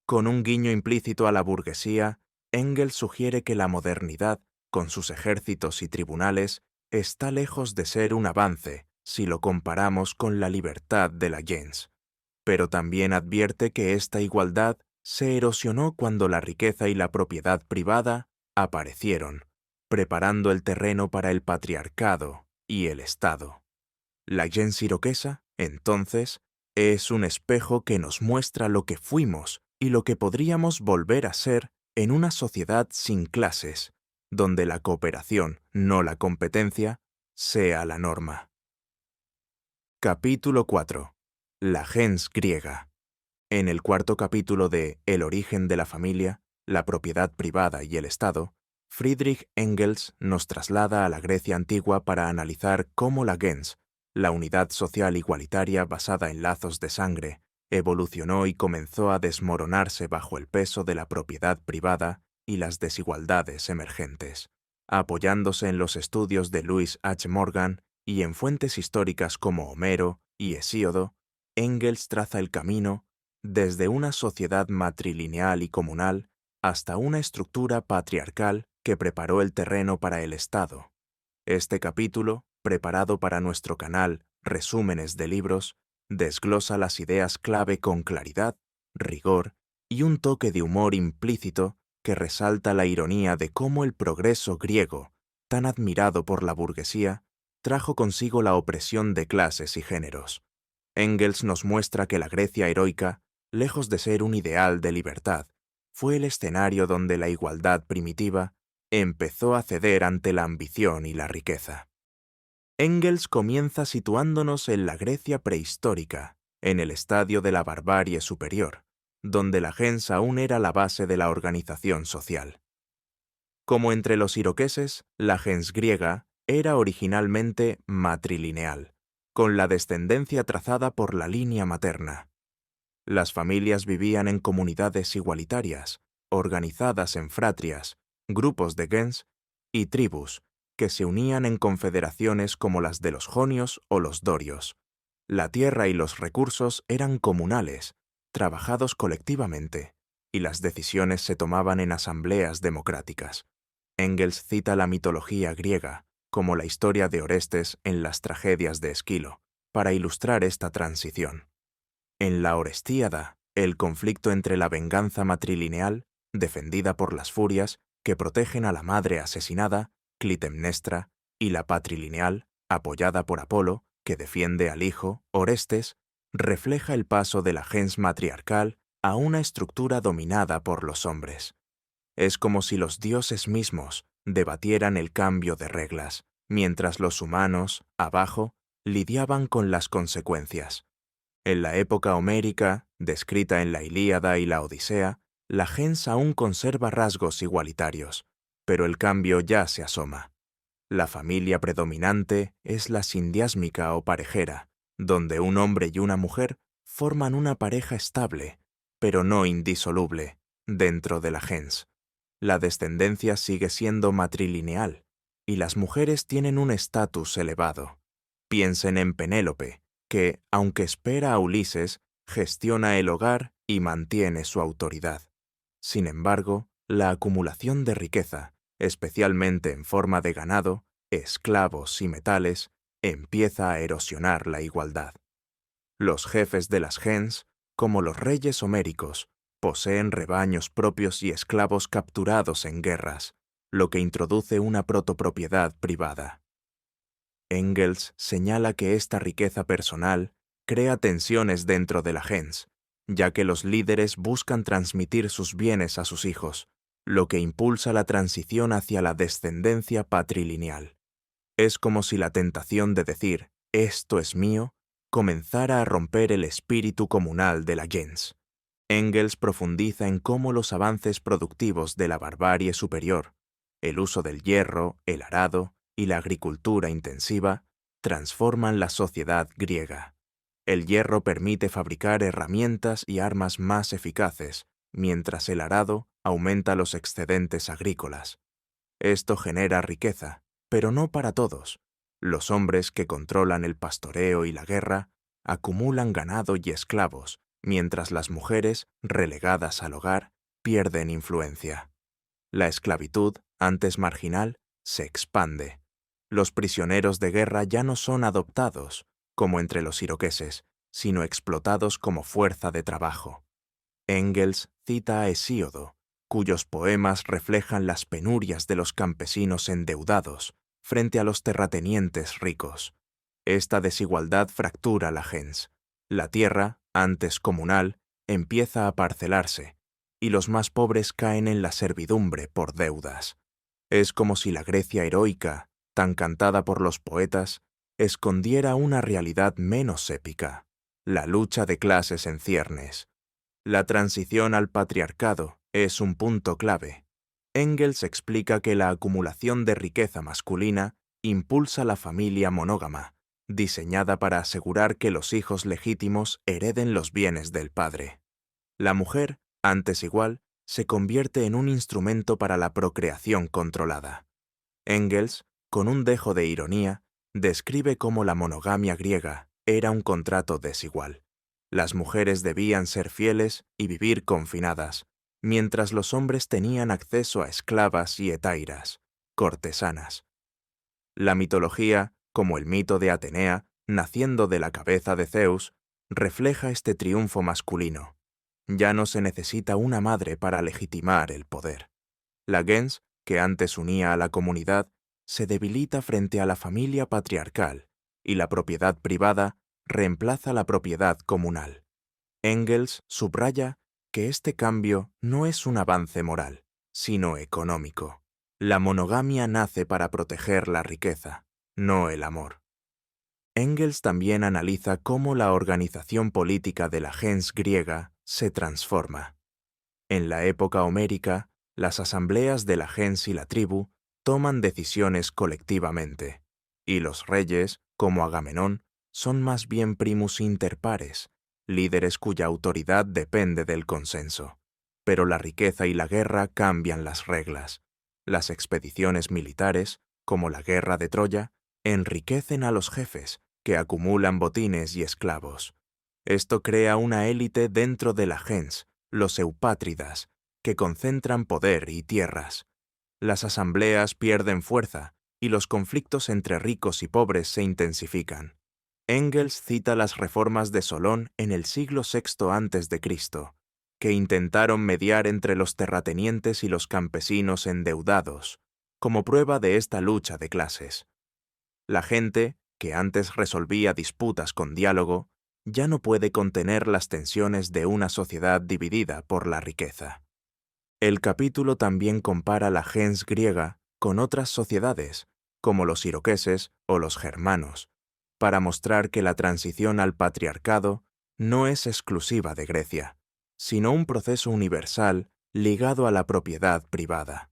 Con un guiño implícito a la burguesía, Engels sugiere que la modernidad, con sus ejércitos y tribunales, está lejos de ser un avance si lo comparamos con la libertad de la gens. Pero también advierte que esta igualdad se erosionó cuando la riqueza y la propiedad privada aparecieron, preparando el terreno para el patriarcado y el Estado. La gens iroquesa, entonces, es un espejo que nos muestra lo que fuimos y lo que podríamos volver a ser en una sociedad sin clases, donde la cooperación, no la competencia, sea la norma. Capítulo 4. La gens griega. En el cuarto capítulo de El origen de la familia, la propiedad privada y el Estado, Friedrich Engels nos traslada a la Grecia antigua para analizar cómo la gens, la unidad social igualitaria basada en lazos de sangre, evolucionó y comenzó a desmoronarse bajo el peso de la propiedad privada y las desigualdades emergentes. Apoyándose en los estudios de Louis H. Morgan y en fuentes históricas como Homero y Hesíodo, Engels traza el camino desde una sociedad matrilineal y comunal hasta una estructura patriarcal que preparó el terreno para el Estado. Este capítulo, preparado para nuestro canal Resúmenes de Libros, desglosa las ideas clave con claridad, rigor y un toque de humor implícito que resalta la ironía de cómo el progreso griego, tan admirado por la burguesía, trajo consigo la opresión de clases y géneros. Engels nos muestra que la Grecia heroica, lejos de ser un ideal de libertad, fue el escenario donde la igualdad primitiva empezó a ceder ante la ambición y la riqueza. Engels comienza situándonos en la Grecia prehistórica, en el estadio de la barbarie superior, donde la gens aún era la base de la organización social. Como entre los iroqueses, la gens griega era originalmente matrilineal, con la descendencia trazada por la línea materna. Las familias vivían en comunidades igualitarias, organizadas en fratrias, grupos de gens y tribus, que se unían en confederaciones como las de los jonios o los dorios. La tierra y los recursos eran comunales, trabajados colectivamente, y las decisiones se tomaban en asambleas democráticas. Engels cita la mitología griega, como la historia de Orestes en las tragedias de Esquilo, para ilustrar esta transición. En la Orestíada, el conflicto entre la venganza matrilineal, defendida por las furias, que protegen a la madre asesinada, Clitemnestra, y la patrilineal, apoyada por Apolo, que defiende al hijo, Orestes, refleja el paso de la gens matriarcal a una estructura dominada por los hombres. Es como si los dioses mismos debatieran el cambio de reglas, mientras los humanos, abajo, lidiaban con las consecuencias. En la época homérica, descrita en la Ilíada y la Odisea, la gens aún conserva rasgos igualitarios, pero el cambio ya se asoma. La familia predominante es la sindiásmica o parejera, donde un hombre y una mujer forman una pareja estable, pero no indisoluble, dentro de la gens. La descendencia sigue siendo matrilineal, y las mujeres tienen un estatus elevado. Piensen en Penélope, que, aunque espera a Ulises, gestiona el hogar y mantiene su autoridad. Sin embargo, la acumulación de riqueza, especialmente en forma de ganado, esclavos y metales, empieza a erosionar la igualdad. Los jefes de las gens, como los reyes homéricos, poseen rebaños propios y esclavos capturados en guerras, lo que introduce una protopropiedad privada. Engels señala que esta riqueza personal crea tensiones dentro de la gens, ya que los líderes buscan transmitir sus bienes a sus hijos, lo que impulsa la transición hacia la descendencia patrilineal. Es como si la tentación de decir «esto es mío» comenzara a romper el espíritu comunal de la gens. Engels profundiza en cómo los avances productivos de la barbarie superior, el uso del hierro, el arado y la agricultura intensiva, transforman la sociedad griega. El hierro permite fabricar herramientas y armas más eficaces, mientras el arado aumenta los excedentes agrícolas. Esto genera riqueza, pero no para todos. Los hombres que controlan el pastoreo y la guerra acumulan ganado y esclavos, mientras las mujeres, relegadas al hogar, pierden influencia. La esclavitud, antes marginal, se expande. Los prisioneros de guerra ya no son adoptados, como entre los iroqueses, sino explotados como fuerza de trabajo. Engels cita a Hesíodo, cuyos poemas reflejan las penurias de los campesinos endeudados frente a los terratenientes ricos. Esta desigualdad fractura la gens. La tierra, antes comunal, empieza a parcelarse, y los más pobres caen en la servidumbre por deudas. Es como si la Grecia heroica, tan cantada por los poetas, escondiera una realidad menos épica, la lucha de clases en ciernes. La transición al patriarcado es un punto clave. Engels explica que la acumulación de riqueza masculina impulsa la familia monógama, diseñada para asegurar que los hijos legítimos hereden los bienes del padre. La mujer, antes igual, se convierte en un instrumento para la procreación controlada. Engels, con un dejo de ironía, describe cómo la monogamia griega era un contrato desigual. Las mujeres debían ser fieles y vivir confinadas, mientras los hombres tenían acceso a esclavas y hetairas, cortesanas. La mitología, como el mito de Atenea, naciendo de la cabeza de Zeus, refleja este triunfo masculino. Ya no se necesita una madre para legitimar el poder. La gens, que antes unía a la comunidad, se debilita frente a la familia patriarcal, y la propiedad privada reemplaza la propiedad comunal. Engels subraya que este cambio no es un avance moral, sino económico. La monogamia nace para proteger la riqueza, no el amor. Engels también analiza cómo la organización política de la gens griega se transforma. En la época homérica, las asambleas de la gens y la tribu toman decisiones colectivamente, y los reyes, como Agamenón, son más bien primus inter pares, líderes cuya autoridad depende del consenso. Pero la riqueza y la guerra cambian las reglas. Las expediciones militares, como la guerra de Troya, enriquecen a los jefes, que acumulan botines y esclavos. Esto crea una élite dentro de la gens, los eupátridas, que concentran poder y tierras. Las asambleas pierden fuerza y los conflictos entre ricos y pobres se intensifican. Engels cita las reformas de Solón en el siglo VI a.C., que intentaron mediar entre los terratenientes y los campesinos endeudados, como prueba de esta lucha de clases. La gente, que antes resolvía disputas con diálogo, ya no puede contener las tensiones de una sociedad dividida por la riqueza. El capítulo también compara la gens griega con otras sociedades, como los iroqueses o los germanos, para mostrar que la transición al patriarcado no es exclusiva de Grecia, sino un proceso universal ligado a la propiedad privada.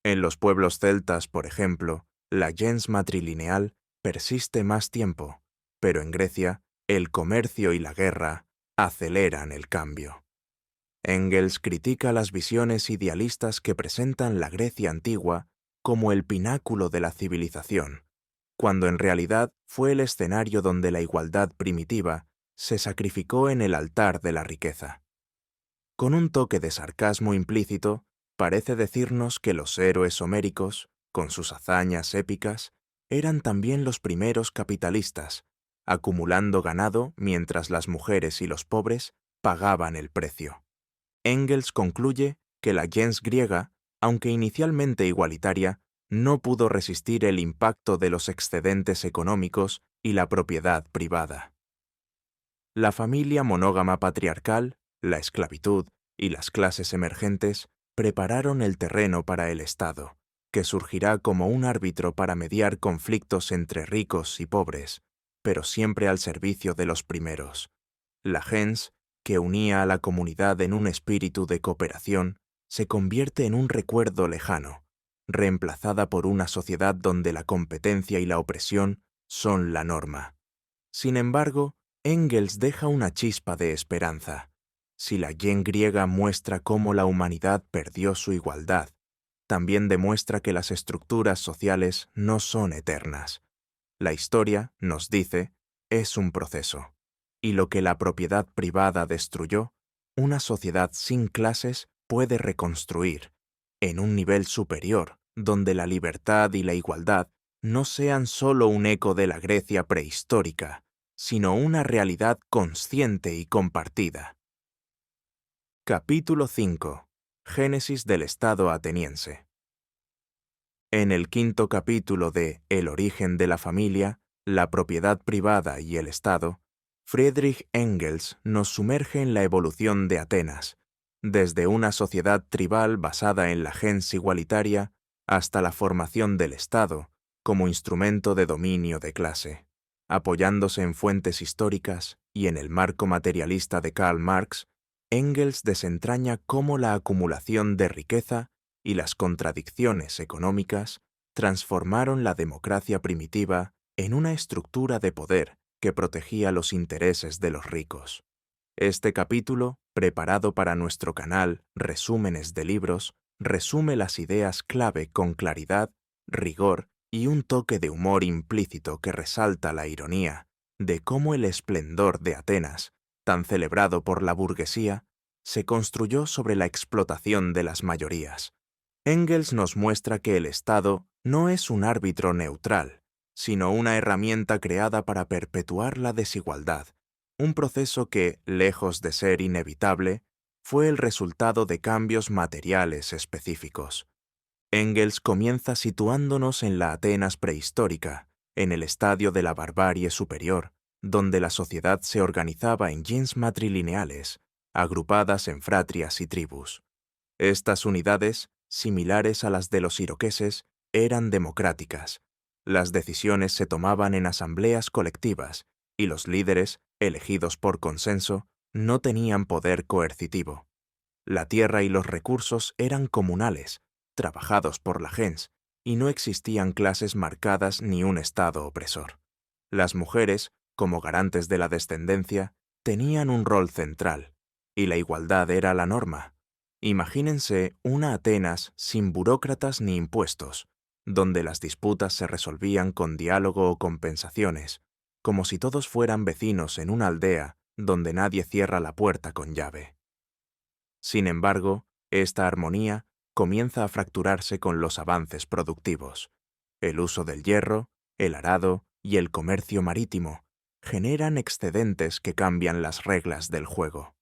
En los pueblos celtas, por ejemplo, la gens matrilineal persiste más tiempo, pero en Grecia, el comercio y la guerra aceleran el cambio. Engels critica las visiones idealistas que presentan la Grecia antigua como el pináculo de la civilización, cuando en realidad fue el escenario donde la igualdad primitiva se sacrificó en el altar de la riqueza. Con un toque de sarcasmo implícito, parece decirnos que los héroes homéricos, con sus hazañas épicas, eran también los primeros capitalistas, acumulando ganado mientras las mujeres y los pobres pagaban el precio. Engels concluye que la gens griega, aunque inicialmente igualitaria, no pudo resistir el impacto de los excedentes económicos y la propiedad privada. La familia monógama patriarcal, la esclavitud y las clases emergentes prepararon el terreno para el Estado, que surgirá como un árbitro para mediar conflictos entre ricos y pobres, pero siempre al servicio de los primeros. La gens, que unía a la comunidad en un espíritu de cooperación, se convierte en un recuerdo lejano, reemplazada por una sociedad donde la competencia y la opresión son la norma. Sin embargo, Engels deja una chispa de esperanza. Si la gens griega muestra cómo la humanidad perdió su igualdad, también demuestra que las estructuras sociales no son eternas. La historia, nos dice, es un proceso. Y lo que la propiedad privada destruyó, una sociedad sin clases puede reconstruir, en un nivel superior, donde la libertad y la igualdad no sean solo un eco de la Grecia prehistórica, sino una realidad consciente y compartida. Capítulo 5. Génesis del Estado ateniense. En el quinto capítulo de El origen de la familia, la propiedad privada y el Estado, Friedrich Engels nos sumerge en la evolución de Atenas, desde una sociedad tribal basada en la gens igualitaria hasta la formación del Estado como instrumento de dominio de clase. Apoyándose en fuentes históricas y en el marco materialista de Karl Marx, Engels desentraña cómo la acumulación de riqueza y las contradicciones económicas transformaron la democracia primitiva en una estructura de poder que protegía los intereses de los ricos. Este capítulo, preparado para nuestro canal Resúmenes de Libros, resume las ideas clave con claridad, rigor y un toque de humor implícito que resalta la ironía de cómo el esplendor de Atenas, tan celebrado por la burguesía, se construyó sobre la explotación de las mayorías. Engels nos muestra que el Estado no es un árbitro neutral, sino una herramienta creada para perpetuar la desigualdad, un proceso que, lejos de ser inevitable, fue el resultado de cambios materiales específicos. Engels comienza situándonos en la Atenas prehistórica, en el estadio de la barbarie superior, donde la sociedad se organizaba en gens matrilineales, agrupadas en fratrias y tribus. Estas unidades, similares a las de los iroqueses, eran democráticas. Las decisiones se tomaban en asambleas colectivas y los líderes, elegidos por consenso, no tenían poder coercitivo. La tierra y los recursos eran comunales, trabajados por la gens, y no existían clases marcadas ni un estado opresor. Las mujeres, como garantes de la descendencia, tenían un rol central, y la igualdad era la norma. Imagínense una Atenas sin burócratas ni impuestos, donde las disputas se resolvían con diálogo o compensaciones, como si todos fueran vecinos en una aldea donde nadie cierra la puerta con llave. Sin embargo, esta armonía comienza a fracturarse con los avances productivos. El uso del hierro, el arado y el comercio marítimo generan excedentes que cambian las reglas del juego.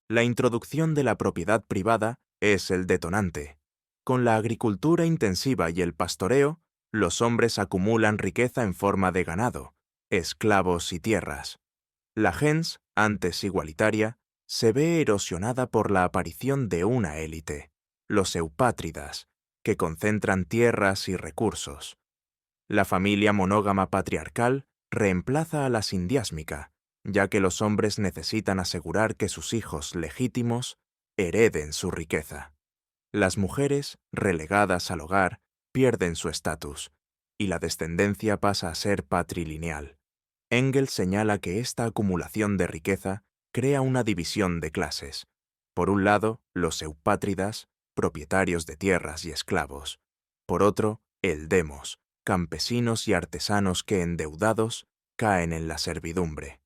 La introducción de la propiedad privada es el detonante. Con la agricultura intensiva y el pastoreo, los hombres acumulan riqueza en forma de ganado, esclavos y tierras. La gens, antes igualitaria, se ve erosionada por la aparición de una élite, los eupátridas, que concentran tierras y recursos. La familia monógama patriarcal reemplaza a la sindiásmica, ya que los hombres necesitan asegurar que sus hijos legítimos hereden su riqueza. Las mujeres, relegadas al hogar, pierden su estatus, y la descendencia pasa a ser patrilineal. Engels señala que esta acumulación de riqueza crea una división de clases. Por un lado, los eupátridas, propietarios de tierras y esclavos. Por otro, el demos, campesinos y artesanos que endeudados caen en la servidumbre.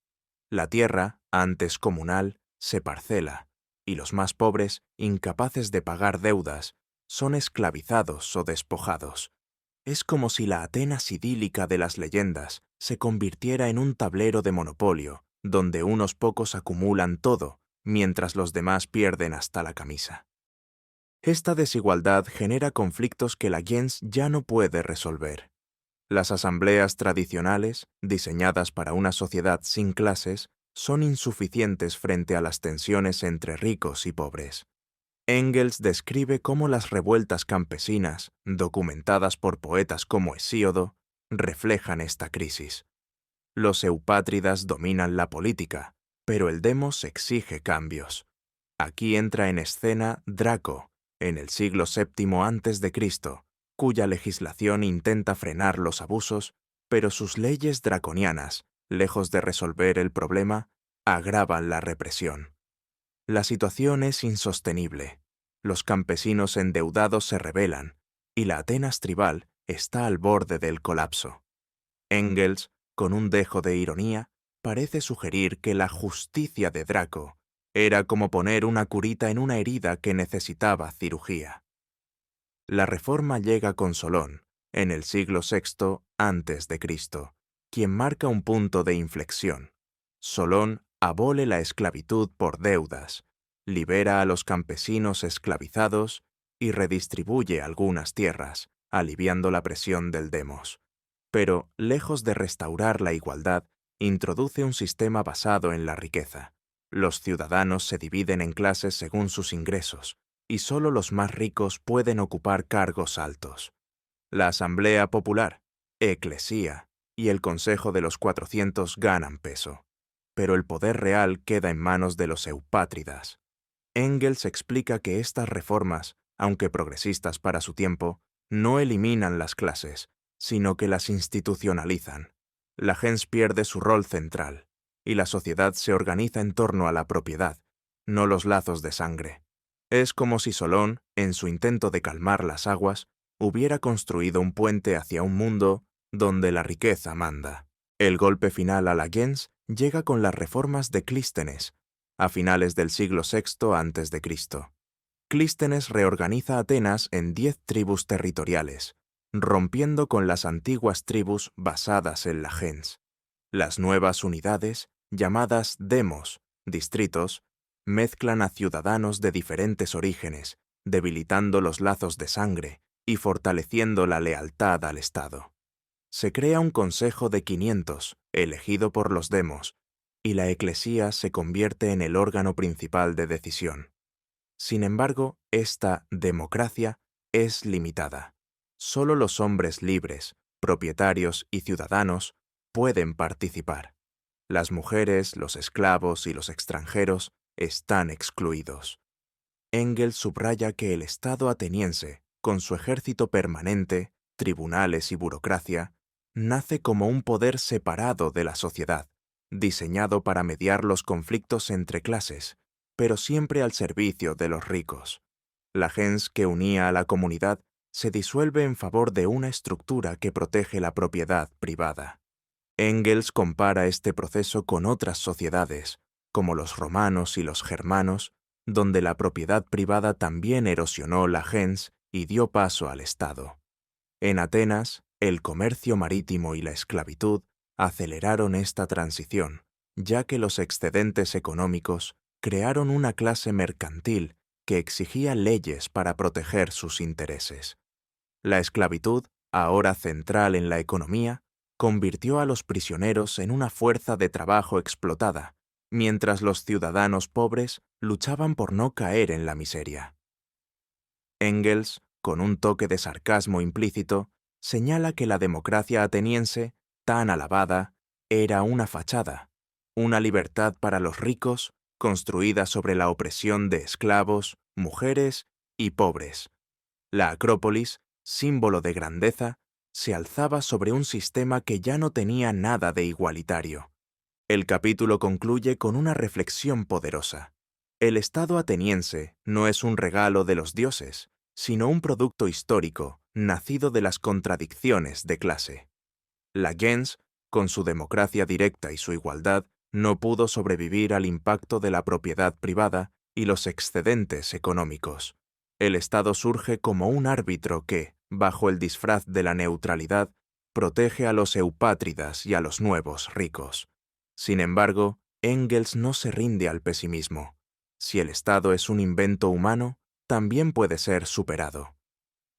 La tierra, antes comunal, se parcela, y los más pobres, incapaces de pagar deudas, son esclavizados o despojados. Es como si la Atenas idílica de las leyendas se convirtiera en un tablero de monopolio, donde unos pocos acumulan todo, mientras los demás pierden hasta la camisa. Esta desigualdad genera conflictos que la gens ya no puede resolver. Las asambleas tradicionales, diseñadas para una sociedad sin clases, son insuficientes frente a las tensiones entre ricos y pobres. Engels describe cómo las revueltas campesinas, documentadas por poetas como Hesíodo, reflejan esta crisis. Los eupátridas dominan la política, pero el demos exige cambios. Aquí entra en escena Draco, en el siglo VII a.C., cuya legislación intenta frenar los abusos, pero sus leyes draconianas, lejos de resolver el problema, agravan la represión. La situación es insostenible. Los campesinos endeudados se rebelan, y la Atenas tribal está al borde del colapso. Engels, con un dejo de ironía, parece sugerir que la justicia de Draco era como poner una curita en una herida que necesitaba cirugía. La reforma llega con Solón, en el siglo VI a.C., quien marca un punto de inflexión. Solón abole la esclavitud por deudas, libera a los campesinos esclavizados y redistribuye algunas tierras, aliviando la presión del demos. Pero, lejos de restaurar la igualdad, introduce un sistema basado en la riqueza. Los ciudadanos se dividen en clases según sus ingresos, y solo los más ricos pueden ocupar cargos altos. La Asamblea Popular, Eclesía y el Consejo de los 400 ganan peso, pero el poder real queda en manos de los eupátridas. Engels explica que estas reformas, aunque progresistas para su tiempo, no eliminan las clases, sino que las institucionalizan. La gens pierde su rol central, y la sociedad se organiza en torno a la propiedad, no los lazos de sangre. Es como si Solón, en su intento de calmar las aguas, hubiera construido un puente hacia un mundo donde la riqueza manda. El golpe final a la gens llega con las reformas de Clístenes, a finales del siglo VI a.C. Clístenes reorganiza Atenas en 10 tribus territoriales, rompiendo con las antiguas tribus basadas en la gens. Las nuevas unidades, llamadas demos, distritos, mezclan a ciudadanos de diferentes orígenes, debilitando los lazos de sangre y fortaleciendo la lealtad al Estado. Se crea un consejo de 500, elegido por los demos, y la eclesía se convierte en el órgano principal de decisión. Sin embargo, esta democracia es limitada. Solo los hombres libres, propietarios y ciudadanos pueden participar. Las mujeres, los esclavos y los extranjeros están excluidos. Engels subraya que el Estado ateniense, con su ejército permanente, tribunales y burocracia, nace como un poder separado de la sociedad, diseñado para mediar los conflictos entre clases, pero siempre al servicio de los ricos. La gens que unía a la comunidad se disuelve en favor de una estructura que protege la propiedad privada. Engels compara este proceso con otras sociedades, como los romanos y los germanos, donde la propiedad privada también erosionó la gens y dio paso al Estado. En Atenas, el comercio marítimo y la esclavitud aceleraron esta transición, ya que los excedentes económicos crearon una clase mercantil que exigía leyes para proteger sus intereses. La esclavitud, ahora central en la economía, convirtió a los prisioneros en una fuerza de trabajo explotada, mientras los ciudadanos pobres luchaban por no caer en la miseria. Engels, con un toque de sarcasmo implícito, señala que la democracia ateniense, tan alabada, era una fachada, una libertad para los ricos construida sobre la opresión de esclavos, mujeres y pobres. La Acrópolis, símbolo de grandeza, se alzaba sobre un sistema que ya no tenía nada de igualitario. El capítulo concluye con una reflexión poderosa. El Estado ateniense no es un regalo de los dioses, sino un producto histórico, nacido de las contradicciones de clase. La gens, con su democracia directa y su igualdad, no pudo sobrevivir al impacto de la propiedad privada y los excedentes económicos. El Estado surge como un árbitro que, bajo el disfraz de la neutralidad, protege a los eupátridas y a los nuevos ricos. Sin embargo, Engels no se rinde al pesimismo. Si el Estado es un invento humano, también puede ser superado.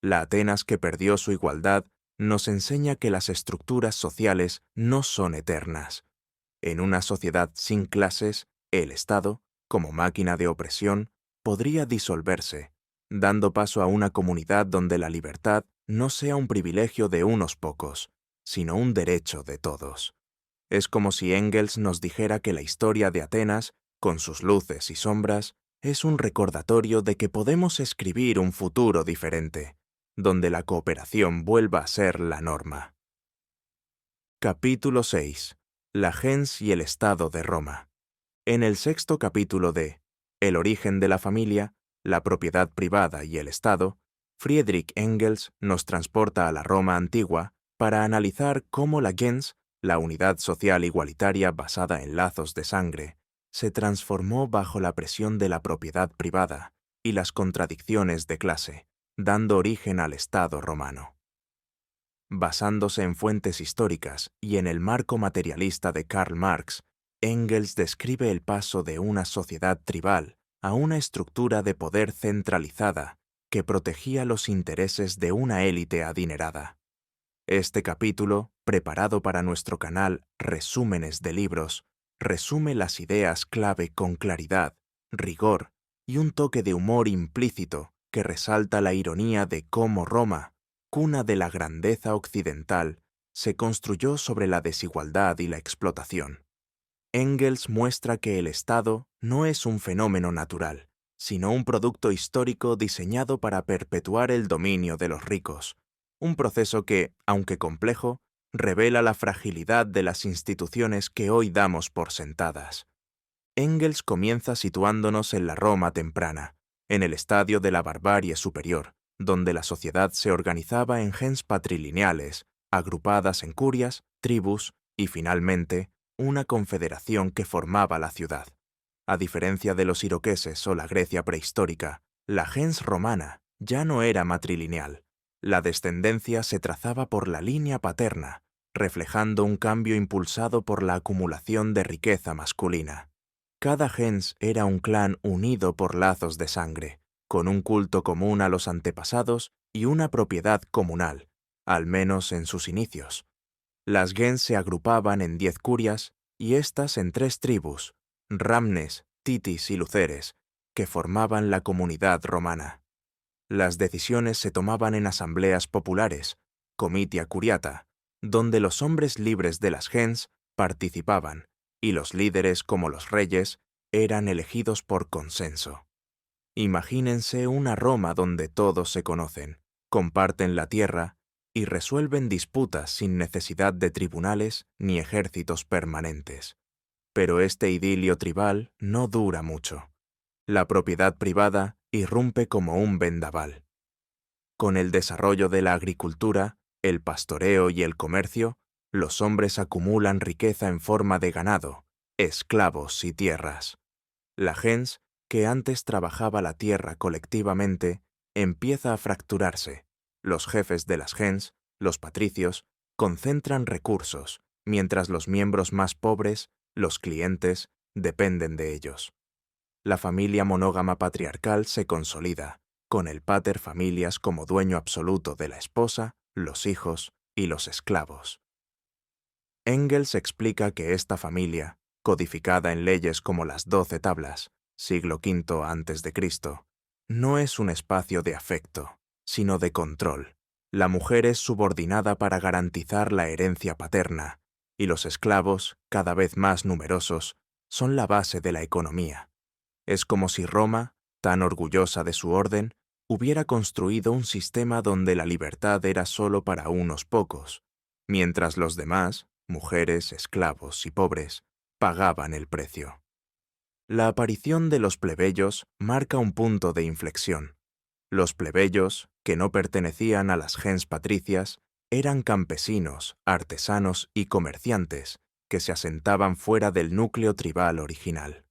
La Atenas que perdió su igualdad nos enseña que las estructuras sociales no son eternas. En una sociedad sin clases, el Estado, como máquina de opresión, podría disolverse, dando paso a una comunidad donde la libertad no sea un privilegio de unos pocos, sino un derecho de todos. Es como si Engels nos dijera que la historia de Atenas, con sus luces y sombras, es un recordatorio de que podemos escribir un futuro diferente, donde la cooperación vuelva a ser la norma. Capítulo 6. La gens y el Estado de Roma. En el sexto capítulo de El origen de la familia, la propiedad privada y el Estado, Friedrich Engels nos transporta a la Roma antigua para analizar cómo la gens, la unidad social igualitaria basada en lazos de sangre, se transformó bajo la presión de la propiedad privada y las contradicciones de clase, dando origen al Estado romano. Basándose en fuentes históricas y en el marco materialista de Karl Marx, Engels describe el paso de una sociedad tribal a una estructura de poder centralizada que protegía los intereses de una élite adinerada. Este capítulo, preparado para nuestro canal Resúmenes de Libros, resume las ideas clave con claridad, rigor y un toque de humor implícito que resalta la ironía de cómo Roma, cuna de la grandeza occidental, se construyó sobre la desigualdad y la explotación. Engels muestra que el Estado no es un fenómeno natural, sino un producto histórico diseñado para perpetuar el dominio de los ricos, un proceso que, aunque complejo, revela la fragilidad de las instituciones que hoy damos por sentadas. Engels comienza situándonos en la Roma temprana, en el estadio de la barbarie superior, donde la sociedad se organizaba en gens patrilineales, agrupadas en curias, tribus y, finalmente, una confederación que formaba la ciudad. A diferencia de los iroqueses o la Grecia prehistórica, la gens romana ya no era matrilineal. La descendencia se trazaba por la línea paterna, reflejando un cambio impulsado por la acumulación de riqueza masculina. Cada gens era un clan unido por lazos de sangre, con un culto común a los antepasados y una propiedad comunal, al menos en sus inicios. Las gens se agrupaban en 10 curias y éstas en 3 tribus, Ramnes, Titis y Luceres, que formaban la comunidad romana. Las decisiones se tomaban en asambleas populares, comitia curiata, donde los hombres libres de las gens participaban y los líderes, como los reyes, eran elegidos por consenso. Imagínense una Roma donde todos se conocen, comparten la tierra y resuelven disputas sin necesidad de tribunales ni ejércitos permanentes. Pero este idilio tribal no dura mucho. La propiedad privada irrumpe como un vendaval. Con el desarrollo de la agricultura, el pastoreo y el comercio, los hombres acumulan riqueza en forma de ganado, esclavos y tierras. La gens, que antes trabajaba la tierra colectivamente, empieza a fracturarse. Los jefes de las gens, los patricios, concentran recursos, mientras los miembros más pobres, los clientes, dependen de ellos. La familia monógama patriarcal se consolida, con el pater familias como dueño absoluto de la esposa, los hijos y los esclavos. Engels explica que esta familia, codificada en leyes como las 12 tablas, siglo V a.C., no es un espacio de afecto, sino de control. La mujer es subordinada para garantizar la herencia paterna, y los esclavos, cada vez más numerosos, son la base de la economía. Es como si Roma, tan orgullosa de su orden, hubiera construido un sistema donde la libertad era solo para unos pocos, mientras los demás, mujeres, esclavos y pobres, pagaban el precio. La aparición de los plebeyos marca un punto de inflexión. Los plebeyos, que no pertenecían a las gens patricias, eran campesinos, artesanos y comerciantes que se asentaban fuera del núcleo tribal original.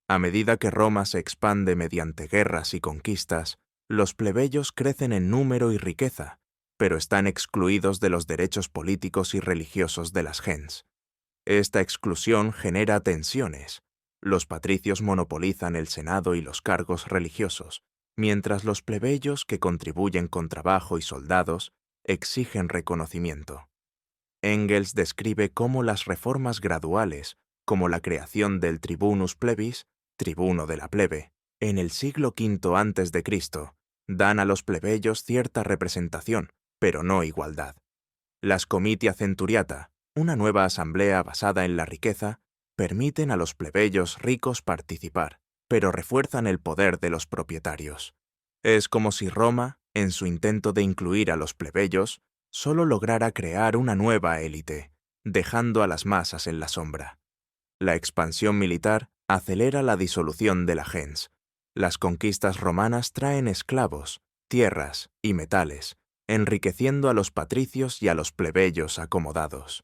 A medida que Roma se expande mediante guerras y conquistas, los plebeyos crecen en número y riqueza, pero están excluidos de los derechos políticos y religiosos de las gens. Esta exclusión genera tensiones. Los patricios monopolizan el senado y los cargos religiosos, mientras los plebeyos que contribuyen con trabajo y soldados exigen reconocimiento. Engels describe cómo las reformas graduales, como la creación del tribunus plebis, tribuno de la plebe, en el siglo V a.C., dan a los plebeyos cierta representación, pero no igualdad. Las comitia centuriata, una nueva asamblea basada en la riqueza, permiten a los plebeyos ricos participar, pero refuerzan el poder de los propietarios. Es como si Roma, en su intento de incluir a los plebeyos, solo lograra crear una nueva élite, dejando a las masas en la sombra. La expansión militar acelera la disolución de la gens. Las conquistas romanas traen esclavos, tierras y metales, enriqueciendo a los patricios y a los plebeyos acomodados.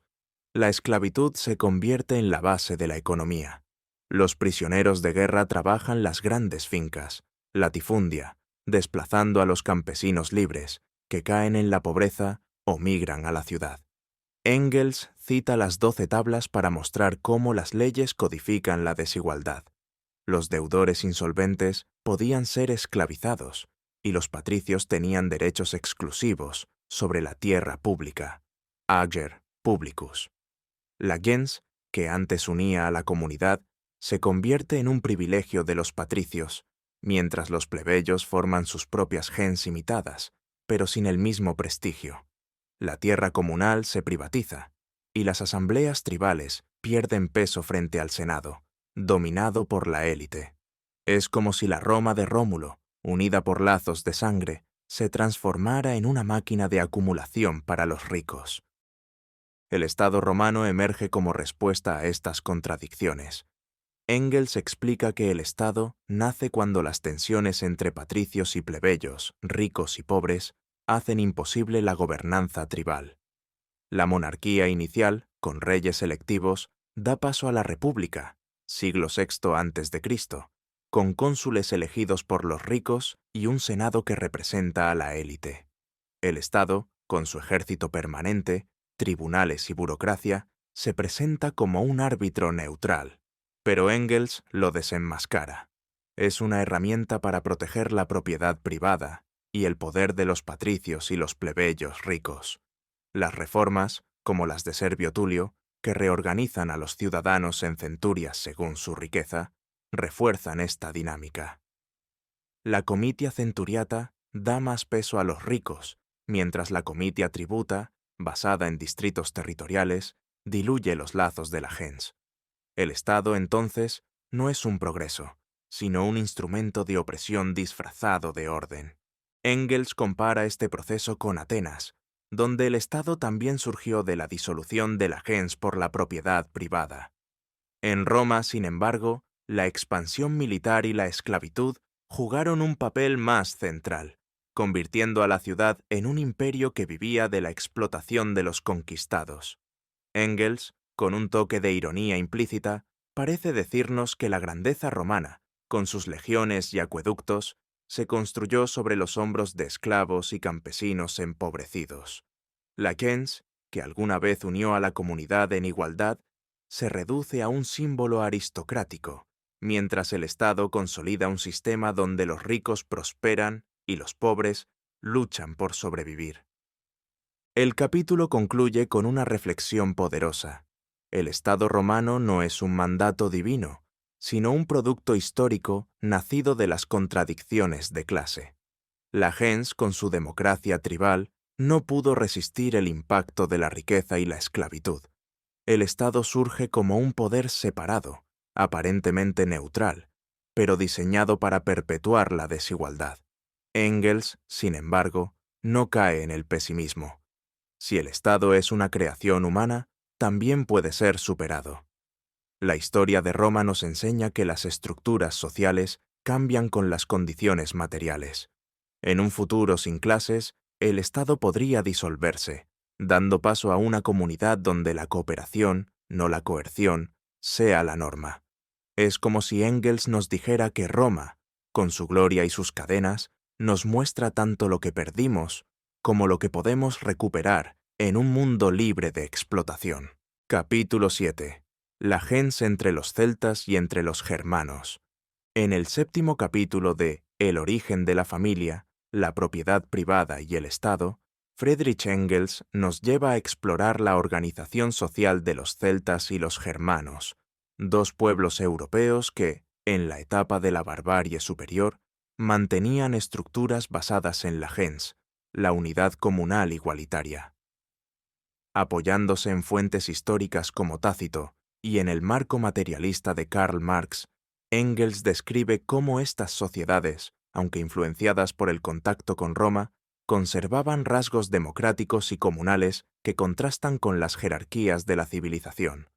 La esclavitud se convierte en la base de la economía. Los prisioneros de guerra trabajan las grandes fincas, latifundia, desplazando a los campesinos libres, que caen en la pobreza o migran a la ciudad. Engels cita las 12 tablas para mostrar cómo las leyes codifican la desigualdad. Los deudores insolventes podían ser esclavizados, y los patricios tenían derechos exclusivos sobre la tierra pública, ager publicus. La gens, que antes unía a la comunidad, se convierte en un privilegio de los patricios, mientras los plebeyos forman sus propias gens imitadas, pero sin el mismo prestigio. La tierra comunal se privatiza, y las asambleas tribales pierden peso frente al Senado, dominado por la élite. Es como si la Roma de Rómulo, unida por lazos de sangre, se transformara en una máquina de acumulación para los ricos. El Estado romano emerge como respuesta a estas contradicciones. Engels explica que el Estado nace cuando las tensiones entre patricios y plebeyos, ricos y pobres, hacen imposible la gobernanza tribal. La monarquía inicial, con reyes electivos, da paso a la república, siglo VI a.C., con cónsules elegidos por los ricos y un senado que representa a la élite. El Estado, con su ejército permanente, tribunales y burocracia, se presenta como un árbitro neutral, pero Engels lo desenmascara. Es una herramienta para proteger la propiedad privada y el poder de los patricios y los plebeyos ricos. Las reformas, como las de Servio Tulio, que reorganizan a los ciudadanos en centurias según su riqueza, refuerzan esta dinámica. La comitia centuriata da más peso a los ricos, mientras la comitia tributa, basada en distritos territoriales, diluye los lazos de la gens. El Estado, entonces, no es un progreso, sino un instrumento de opresión disfrazado de orden. Engels compara este proceso con Atenas, donde el Estado también surgió de la disolución de la gens por la propiedad privada. En Roma, sin embargo, la expansión militar y la esclavitud jugaron un papel más central, convirtiendo a la ciudad en un imperio que vivía de la explotación de los conquistados. Engels, con un toque de ironía implícita, parece decirnos que la grandeza romana, con sus legiones y acueductos, se construyó sobre los hombros de esclavos y campesinos empobrecidos. La gens, que alguna vez unió a la comunidad en igualdad, se reduce a un símbolo aristocrático, mientras el Estado consolida un sistema donde los ricos prosperan y los pobres luchan por sobrevivir. El capítulo concluye con una reflexión poderosa. El Estado romano no es un mandato divino, sino un producto histórico nacido de las contradicciones de clase. La gens, con su democracia tribal, no pudo resistir el impacto de la riqueza y la esclavitud. El Estado surge como un poder separado, aparentemente neutral, pero diseñado para perpetuar la desigualdad. Engels, sin embargo, no cae en el pesimismo. Si el Estado es una creación humana, también puede ser superado. La historia de Roma nos enseña que las estructuras sociales cambian con las condiciones materiales. En un futuro sin clases, el Estado podría disolverse, dando paso a una comunidad donde la cooperación, no la coerción, sea la norma. Es como si Engels nos dijera que Roma, con su gloria y sus cadenas, nos muestra tanto lo que perdimos como lo que podemos recuperar en un mundo libre de explotación. Capítulo 7. La gens entre los celtas y entre los germanos. En el 7º capítulo de El origen de la familia, la propiedad privada y el Estado, Friedrich Engels nos lleva a explorar la organización social de los celtas y los germanos, dos pueblos europeos que, en la etapa de la barbarie superior, mantenían estructuras basadas en la gens, la unidad comunal igualitaria. Apoyándose en fuentes históricas como Tácito y en el marco materialista de Karl Marx, Engels describe cómo estas sociedades, aunque influenciadas por el contacto con Roma, conservaban rasgos democráticos y comunales que contrastan con las jerarquías de la civilización.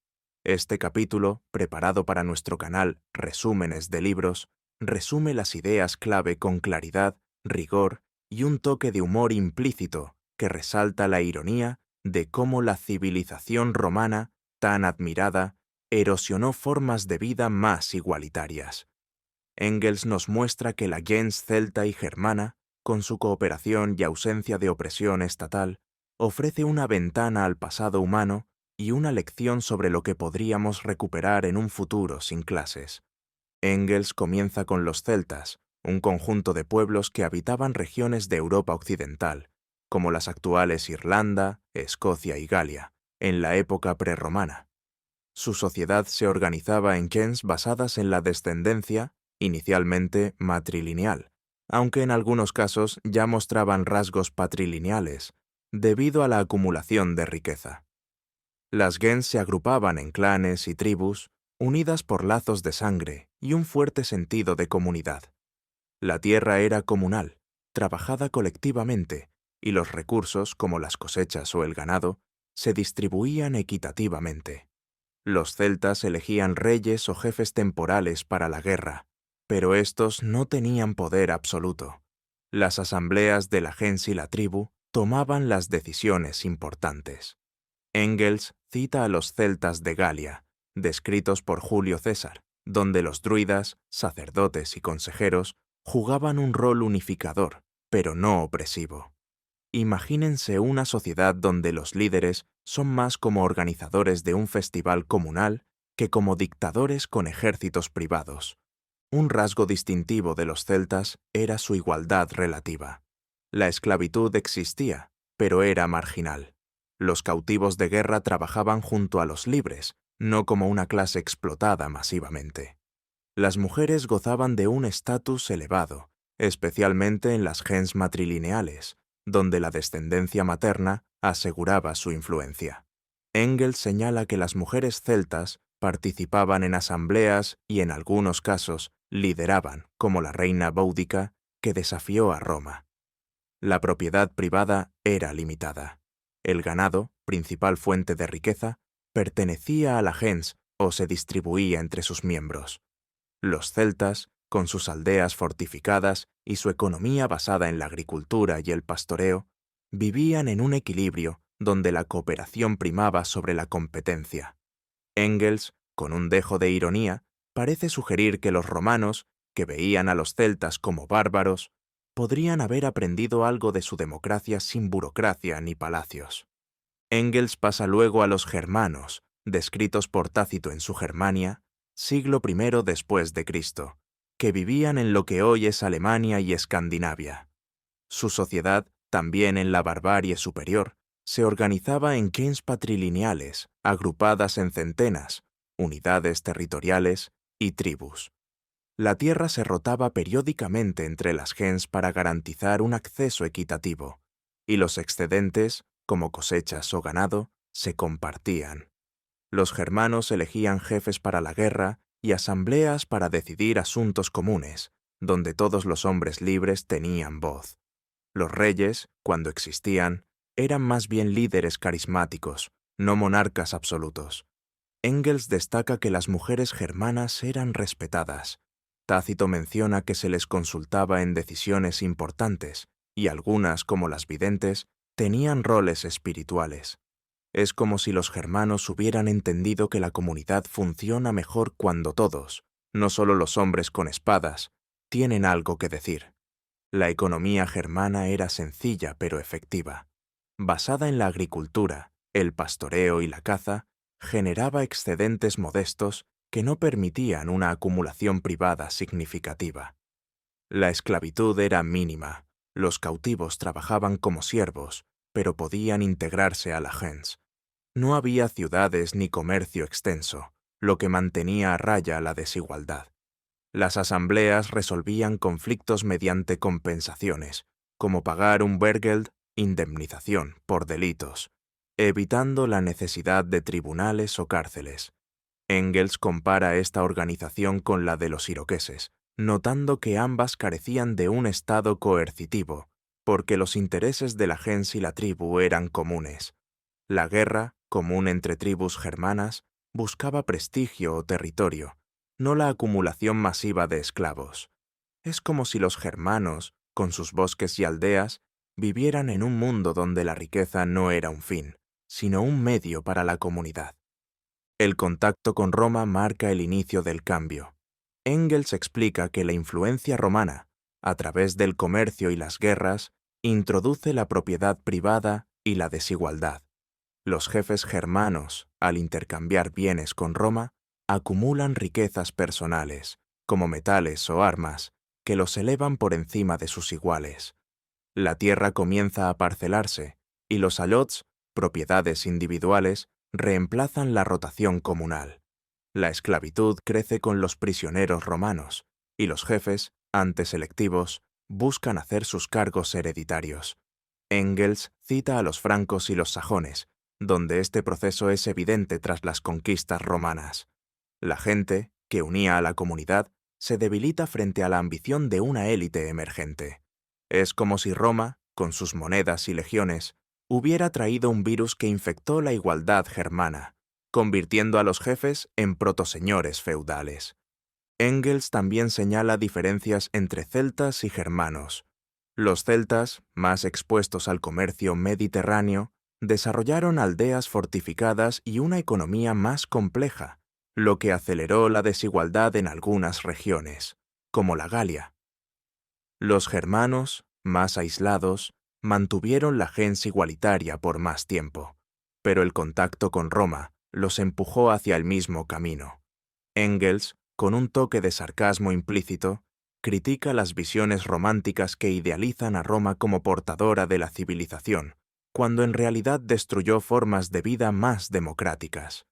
Este capítulo, preparado para nuestro canal Resúmenes de Libros, resume las ideas clave con claridad, rigor y un toque de humor implícito que resalta la ironía de cómo la civilización romana, tan admirada, erosionó formas de vida más igualitarias. Engels nos muestra que la gens celta y germana, con su cooperación y ausencia de opresión estatal, ofrece una ventana al pasado humano y una lección sobre lo que podríamos recuperar en un futuro sin clases. Engels comienza con los celtas, un conjunto de pueblos que habitaban regiones de Europa occidental, como las actuales Irlanda, Escocia y Galia, en la época prerromana. Su sociedad se organizaba en gens basadas en la descendencia, inicialmente matrilineal, aunque en algunos casos ya mostraban rasgos patrilineales, debido a la acumulación de riqueza. Las gens se agrupaban en clanes y tribus, unidas por lazos de sangre y un fuerte sentido de comunidad. La tierra era comunal, trabajada colectivamente, y los recursos, como las cosechas o el ganado, se distribuían equitativamente. Los celtas elegían reyes o jefes temporales para la guerra, pero estos no tenían poder absoluto. Las asambleas de la gens y la tribu tomaban las decisiones importantes. Engels cita a los celtas de Galia, descritos por Julio César, donde los druidas, sacerdotes y consejeros jugaban un rol unificador, pero no opresivo. Imagínense una sociedad donde los líderes son más como organizadores de un festival comunal que como dictadores con ejércitos privados. Un rasgo distintivo de los celtas era su igualdad relativa. La esclavitud existía, pero era marginal. Los cautivos de guerra trabajaban junto a los libres, no como una clase explotada masivamente. Las mujeres gozaban de un estatus elevado, especialmente en las gens matrilineales, donde la descendencia materna aseguraba su influencia. Engels señala que las mujeres celtas participaban en asambleas y en algunos casos lideraban, como la reina Boudica, que desafió a Roma. La propiedad privada era limitada. El ganado, principal fuente de riqueza, pertenecía a la gens o se distribuía entre sus miembros. Los celtas, con sus aldeas fortificadas y su economía basada en la agricultura y el pastoreo, vivían en un equilibrio donde la cooperación primaba sobre la competencia. Engels, con un dejo de ironía, parece sugerir que los romanos, que veían a los celtas como bárbaros, podrían haber aprendido algo de su democracia sin burocracia ni palacios. Engels pasa luego a los germanos, descritos por Tácito en su Germania, siglo I después de Cristo, que vivían en lo que hoy es Alemania y Escandinavia. Su sociedad, también en la barbarie superior, se organizaba en gens patrilineales, agrupadas en centenas, unidades territoriales y tribus. La tierra se rotaba periódicamente entre las gens para garantizar un acceso equitativo, y los excedentes, como cosechas o ganado, se compartían. Los germanos elegían jefes para la guerra y asambleas para decidir asuntos comunes, donde todos los hombres libres tenían voz. Los reyes, cuando existían, eran más bien líderes carismáticos, no monarcas absolutos. Engels destaca que las mujeres germanas eran respetadas. Tácito menciona que se les consultaba en decisiones importantes, y algunas, como las videntes, tenían roles espirituales. Es como si los germanos hubieran entendido que la comunidad funciona mejor cuando todos, no solo los hombres con espadas, tienen algo que decir. La economía germana era sencilla pero efectiva. Basada en la agricultura, el pastoreo y la caza, generaba excedentes modestos que no permitían una acumulación privada significativa. La esclavitud era mínima. Los cautivos trabajaban como siervos, pero podían integrarse a la gens. No había ciudades ni comercio extenso, lo que mantenía a raya la desigualdad. Las asambleas resolvían conflictos mediante compensaciones, como pagar un Bergeld, indemnización, por delitos, evitando la necesidad de tribunales o cárceles. Engels compara esta organización con la de los iroqueses, notando que ambas carecían de un estado coercitivo, porque los intereses de la gens y la tribu eran comunes. La guerra, común entre tribus germanas, buscaba prestigio o territorio, no la acumulación masiva de esclavos. Es como si los germanos, con sus bosques y aldeas, vivieran en un mundo donde la riqueza no era un fin, sino un medio para la comunidad. El contacto con Roma marca el inicio del cambio. Engels explica que la influencia romana, a través del comercio y las guerras, introduce la propiedad privada y la desigualdad. Los jefes germanos, al intercambiar bienes con Roma, acumulan riquezas personales, como metales o armas, que los elevan por encima de sus iguales. La tierra comienza a parcelarse, y los allots, propiedades individuales, reemplazan la rotación comunal. La esclavitud crece con los prisioneros romanos, y los jefes, antes electivos, buscan hacer sus cargos hereditarios. Engels cita a los francos y los sajones, donde este proceso es evidente tras las conquistas romanas. La gente, que unía a la comunidad, se debilita frente a la ambición de una élite emergente. Es como si Roma, con sus monedas y legiones, hubiera traído un virus que infectó la igualdad germana, convirtiendo a los jefes en protoseñores feudales. Engels también señala diferencias entre celtas y germanos. Los celtas, más expuestos al comercio mediterráneo, desarrollaron aldeas fortificadas y una economía más compleja, lo que aceleró la desigualdad en algunas regiones, como la Galia. Los germanos, más aislados, mantuvieron la gens igualitaria por más tiempo, pero el contacto con Roma los empujó hacia el mismo camino. Engels, con un toque de sarcasmo implícito, critica las visiones románticas que idealizan a Roma como portadora de la civilización, cuando en realidad destruyó formas de vida más democráticas.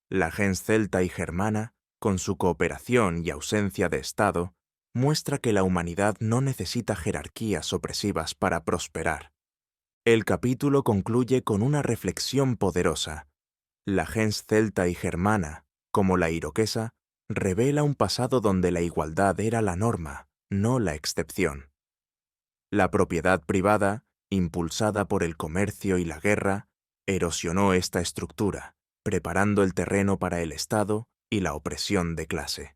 La gens celta y germana, con su cooperación y ausencia de Estado, muestra que la humanidad no necesita jerarquías opresivas para prosperar. El capítulo concluye con una reflexión poderosa. La gens celta y germana, como la iroquesa, revela un pasado donde la igualdad era la norma, no la excepción. La propiedad privada, impulsada por el comercio y la guerra, erosionó esta estructura, preparando el terreno para el Estado y la opresión de clase.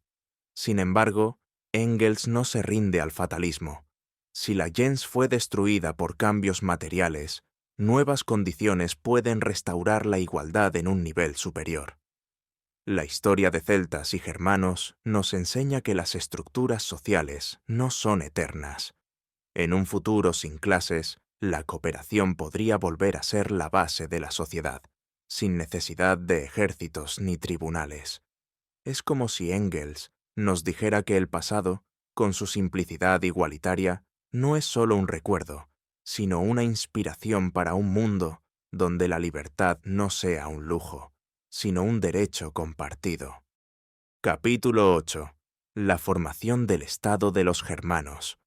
Sin embargo, Engels no se rinde al fatalismo. Si la gens fue destruida por cambios materiales, nuevas condiciones pueden restaurar la igualdad en un nivel superior. La historia de celtas y germanos nos enseña que las estructuras sociales no son eternas. En un futuro sin clases, la cooperación podría volver a ser la base de la sociedad, sin necesidad de ejércitos ni tribunales. Es como si Engels nos dijera que el pasado, con su simplicidad igualitaria, no es solo un recuerdo, sino una inspiración para un mundo donde la libertad no sea un lujo, sino un derecho compartido. Capítulo 8. La formación del Estado de los germanos.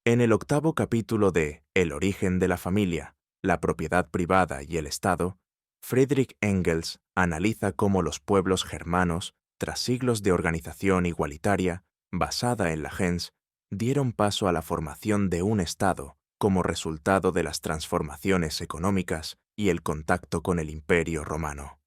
En el octavo capítulo de El origen de la familia, la propiedad privada y el Estado, Friedrich Engels analiza cómo los pueblos germanos, tras siglos de organización igualitaria, basada en la gens, dieron paso a la formación de un Estado como resultado de las transformaciones económicas y el contacto con el Imperio romano.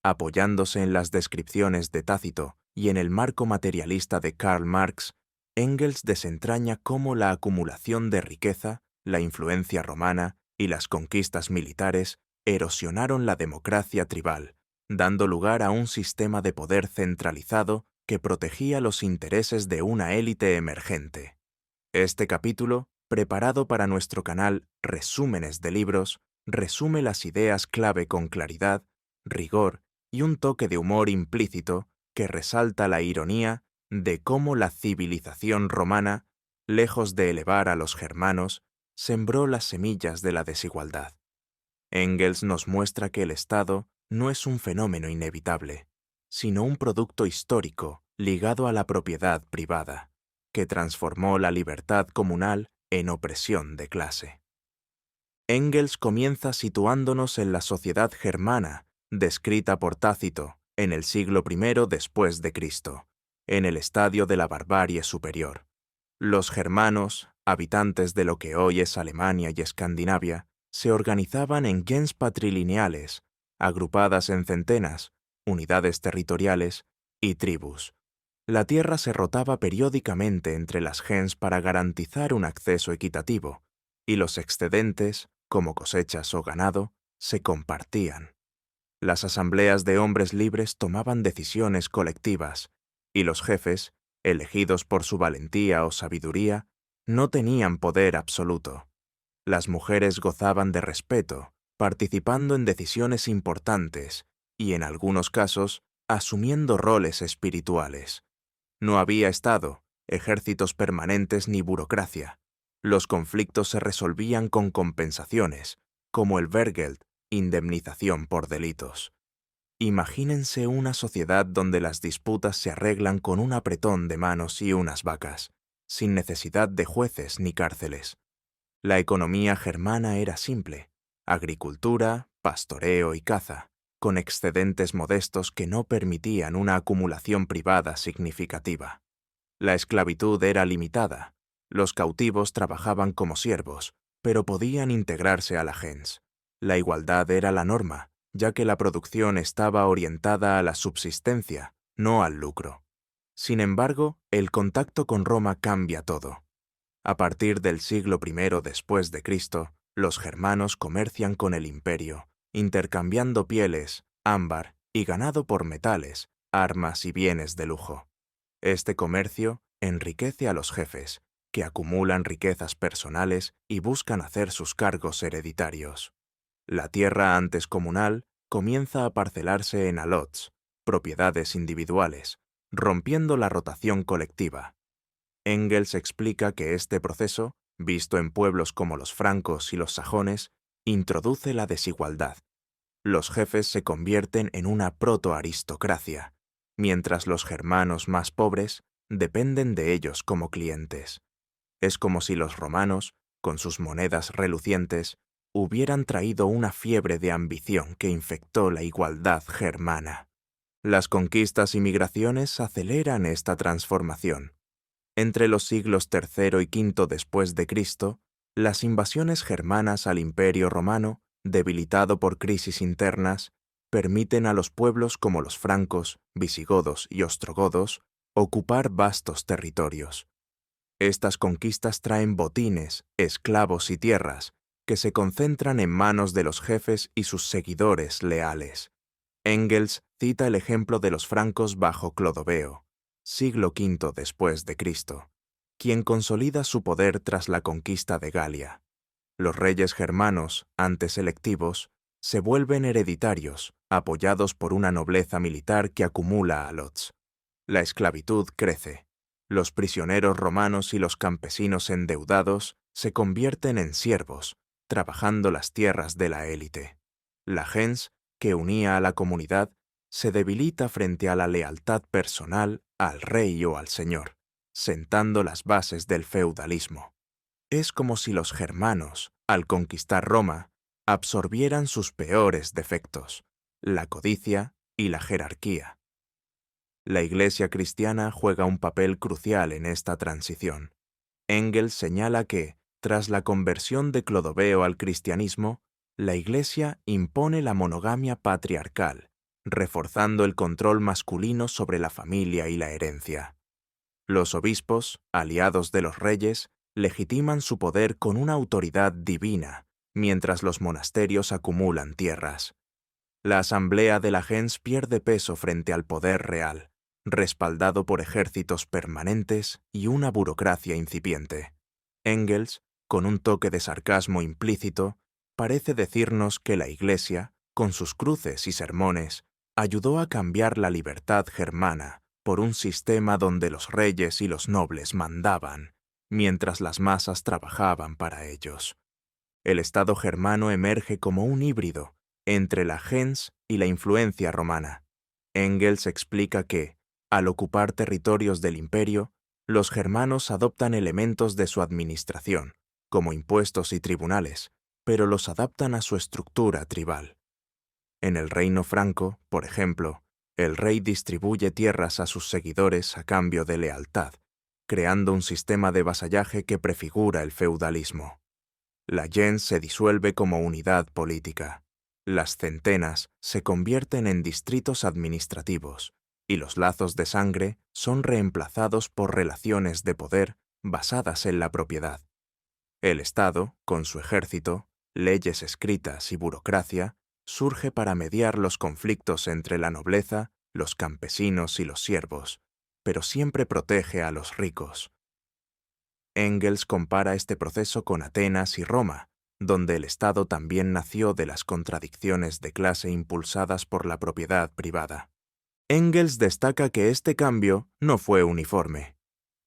Apoyándose en las descripciones de Tácito y en el marco materialista de Karl Marx, Engels desentraña cómo la acumulación de riqueza, la influencia romana y las conquistas militares erosionaron la democracia tribal, dando lugar a un sistema de poder centralizado que protegía los intereses de una élite emergente. Este capítulo, preparado para nuestro canal Resúmenes de Libros, resume las ideas clave con claridad, rigor y un toque de humor implícito que resalta la ironía de cómo la civilización romana, lejos de elevar a los germanos, sembró las semillas de la desigualdad. Engels nos muestra que el Estado no es un fenómeno inevitable, sino un producto histórico ligado a la propiedad privada, que transformó la libertad comunal en opresión de clase. Engels comienza situándonos en la sociedad germana, descrita por Tácito en el siglo I después de Cristo, en el estadio de la barbarie superior. Los germanos, habitantes de lo que hoy es Alemania y Escandinavia, se organizaban en gens patrilineales, agrupadas en centenas, unidades territoriales y tribus. La tierra se rotaba periódicamente entre las gens para garantizar un acceso equitativo, y los excedentes, como cosechas o ganado, se compartían. Las asambleas de hombres libres tomaban decisiones colectivas, y los jefes, elegidos por su valentía o sabiduría, no tenían poder absoluto. Las mujeres gozaban de respeto, participando en decisiones importantes y, en algunos casos, asumiendo roles espirituales. No había Estado, ejércitos permanentes ni burocracia. Los conflictos se resolvían con compensaciones, como el Wehrgeld, indemnización por delitos. Imagínense una sociedad donde las disputas se arreglan con un apretón de manos y unas vacas, sin necesidad de jueces ni cárceles. La economía germana era simple: agricultura, pastoreo y caza, con excedentes modestos que no permitían una acumulación privada significativa. La esclavitud era limitada. Los cautivos trabajaban como siervos, pero podían integrarse a la gens. La igualdad era la norma, ya que la producción estaba orientada a la subsistencia, no al lucro. Sin embargo, el contacto con Roma cambia todo. A partir del siglo I después de Cristo, los germanos comercian con el imperio, intercambiando pieles, ámbar y ganado por metales, armas y bienes de lujo. Este comercio enriquece a los jefes, que acumulan riquezas personales y buscan hacer sus cargos hereditarios. La tierra antes comunal comienza a parcelarse en alots, propiedades individuales, rompiendo la rotación colectiva. Engels explica que este proceso, visto en pueblos como los francos y los sajones, introduce la desigualdad. Los jefes se convierten en una protoaristocracia, mientras los germanos más pobres dependen de ellos como clientes. Es como si los romanos, con sus monedas relucientes, hubieran traído una fiebre de ambición que infectó la igualdad germana. Las conquistas y migraciones aceleran esta transformación. Entre los siglos III y V después de Cristo, las invasiones germanas al Imperio Romano, debilitado por crisis internas, permiten a los pueblos como los francos, visigodos y ostrogodos ocupar vastos territorios. Estas conquistas traen botines, esclavos y tierras que se concentran en manos de los jefes y sus seguidores leales. Engels cita el ejemplo de los francos bajo Clodoveo, siglo V después de Cristo, quien consolida su poder tras la conquista de Galia. Los reyes germanos, antes electivos, se vuelven hereditarios, apoyados por una nobleza militar que acumula alots. La esclavitud crece. Los prisioneros romanos y los campesinos endeudados se convierten en siervos, trabajando las tierras de la élite. La gens, que unía a la comunidad, se debilita frente a la lealtad personal al rey o al señor, sentando las bases del feudalismo. Es como si los germanos, al conquistar Roma, absorbieran sus peores defectos, la codicia y la jerarquía. La Iglesia cristiana juega un papel crucial en esta transición. Engels señala que, tras la conversión de Clodoveo al cristianismo, la Iglesia impone la monogamia patriarcal, reforzando el control masculino sobre la familia y la herencia. Los obispos, aliados de los reyes, legitiman su poder con una autoridad divina, mientras los monasterios acumulan tierras. La asamblea de la gens pierde peso frente al poder real, respaldado por ejércitos permanentes y una burocracia incipiente. Engels, con un toque de sarcasmo implícito, parece decirnos que la Iglesia, con sus cruces y sermones, ayudó a cambiar la libertad germana por un sistema donde los reyes y los nobles mandaban, mientras las masas trabajaban para ellos. El Estado germano emerge como un híbrido entre la gens y la influencia romana. Engels explica que, al ocupar territorios del imperio, los germanos adoptan elementos de su administración, como impuestos y tribunales, pero los adaptan a su estructura tribal. En el reino franco, por ejemplo, el rey distribuye tierras a sus seguidores a cambio de lealtad, creando un sistema de vasallaje que prefigura el feudalismo. La gens se disuelve como unidad política. Las centenas se convierten en distritos administrativos, y los lazos de sangre son reemplazados por relaciones de poder basadas en la propiedad. El Estado, con su ejército, leyes escritas y burocracia, surge para mediar los conflictos entre la nobleza, los campesinos y los siervos, pero siempre protege a los ricos. Engels compara este proceso con Atenas y Roma, donde el Estado también nació de las contradicciones de clase impulsadas por la propiedad privada. Engels destaca que este cambio no fue uniforme.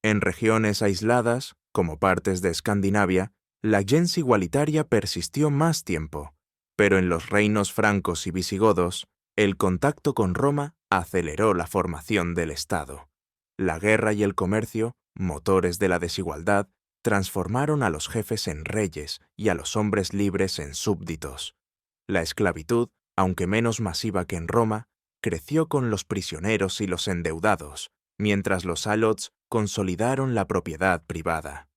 En regiones aisladas, como partes de Escandinavia, la gens igualitaria persistió más tiempo, pero en los reinos francos y visigodos, el contacto con Roma aceleró la formación del Estado. La guerra y el comercio, motores de la desigualdad, transformaron a los jefes en reyes y a los hombres libres en súbditos. La esclavitud, aunque menos masiva que en Roma, creció con los prisioneros y los endeudados, mientras los alots consolidaron la propiedad privada.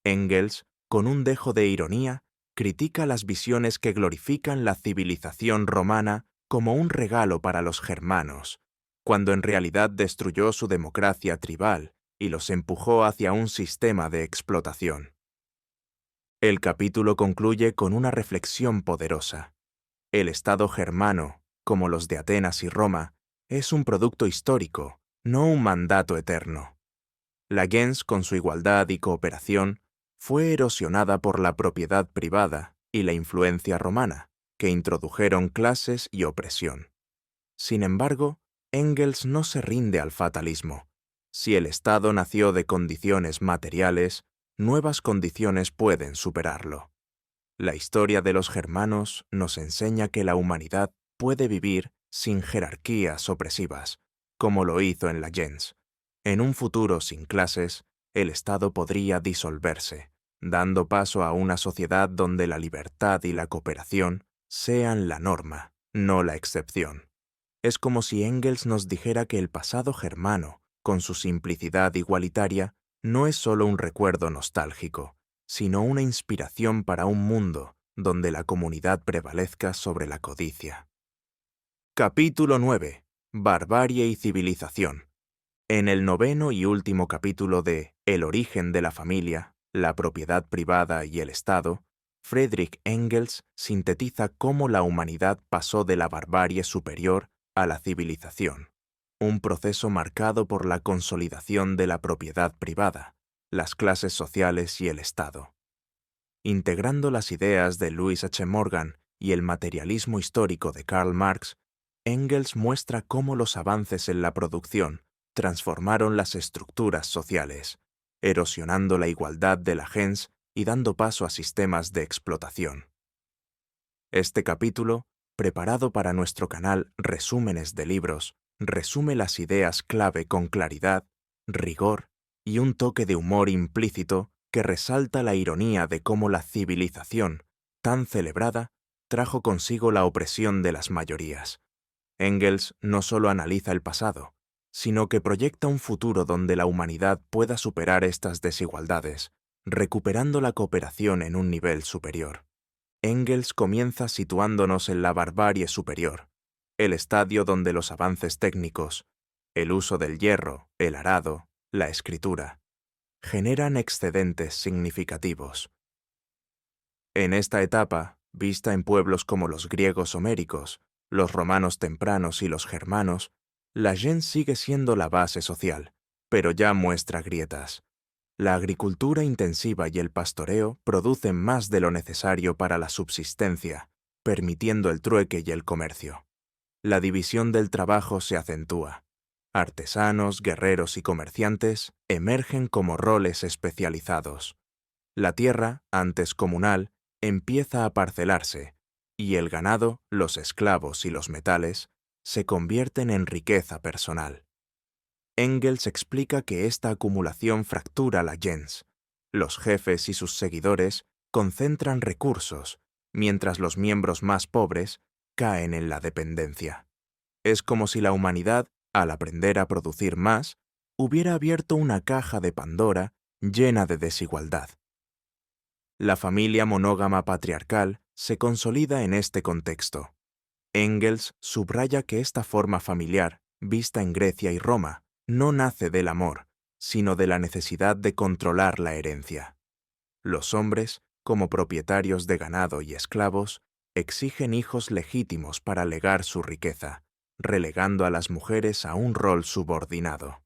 Engels, con un dejo de ironía, critica las visiones que glorifican la civilización romana como un regalo para los germanos, cuando en realidad destruyó su democracia tribal y los empujó hacia un sistema de explotación. El capítulo concluye con una reflexión poderosa. El Estado germano, como los de Atenas y Roma, es un producto histórico, no un mandato eterno. La gens, con su igualdad y cooperación, fue erosionada por la propiedad privada y la influencia romana, que introdujeron clases y opresión. Sin embargo, Engels no se rinde al fatalismo. Si el Estado nació de condiciones materiales, nuevas condiciones pueden superarlo. La historia de los germanos nos enseña que la humanidad puede vivir sin jerarquías opresivas, como lo hizo en la gens. En un futuro sin clases, el Estado podría disolverse, dando paso a una sociedad donde la libertad y la cooperación sean la norma, no la excepción. Es como si Engels nos dijera que el pasado germano, con su simplicidad igualitaria, no es solo un recuerdo nostálgico, sino una inspiración para un mundo donde la comunidad prevalezca sobre la codicia. Capítulo 9. Barbarie y civilización. En el noveno y último capítulo de El origen de la familia, la propiedad privada y el Estado, Friedrich Engels sintetiza cómo la humanidad pasó de la barbarie superior a la civilización, un proceso marcado por la consolidación de la propiedad privada, las clases sociales y el Estado. Integrando las ideas de Louis H. Morgan y el materialismo histórico de Karl Marx, Engels muestra cómo los avances en la producción transformaron las estructuras sociales, erosionando la igualdad de la gens y dando paso a sistemas de explotación. Este capítulo, preparado para nuestro canal Resúmenes de Libros, resume las ideas clave con claridad, rigor y un toque de humor implícito que resalta la ironía de cómo la civilización, tan celebrada, trajo consigo la opresión de las mayorías. Engels no solo analiza el pasado, sino que proyecta un futuro donde la humanidad pueda superar estas desigualdades, recuperando la cooperación en un nivel superior. Engels comienza situándonos en la barbarie superior, el estadio donde los avances técnicos, el uso del hierro, el arado, la escritura, generan excedentes significativos. En esta etapa, vista en pueblos como los griegos homéricos, los romanos tempranos y los germanos, la gens sigue siendo la base social, pero ya muestra grietas. La agricultura intensiva y el pastoreo producen más de lo necesario para la subsistencia, permitiendo el trueque y el comercio. La división del trabajo se acentúa. Artesanos, guerreros y comerciantes emergen como roles especializados. La tierra, antes comunal, empieza a parcelarse, y el ganado, los esclavos y los metales se convierten en riqueza personal. Engels explica que esta acumulación fractura la gens. Los jefes y sus seguidores concentran recursos, mientras los miembros más pobres caen en la dependencia. Es como si la humanidad, al aprender a producir más, hubiera abierto una caja de Pandora llena de desigualdad. La familia monógama patriarcal se consolida en este contexto. Engels subraya que esta forma familiar, vista en Grecia y Roma, no nace del amor, sino de la necesidad de controlar la herencia. Los hombres, como propietarios de ganado y esclavos, exigen hijos legítimos para legar su riqueza, relegando a las mujeres a un rol subordinado.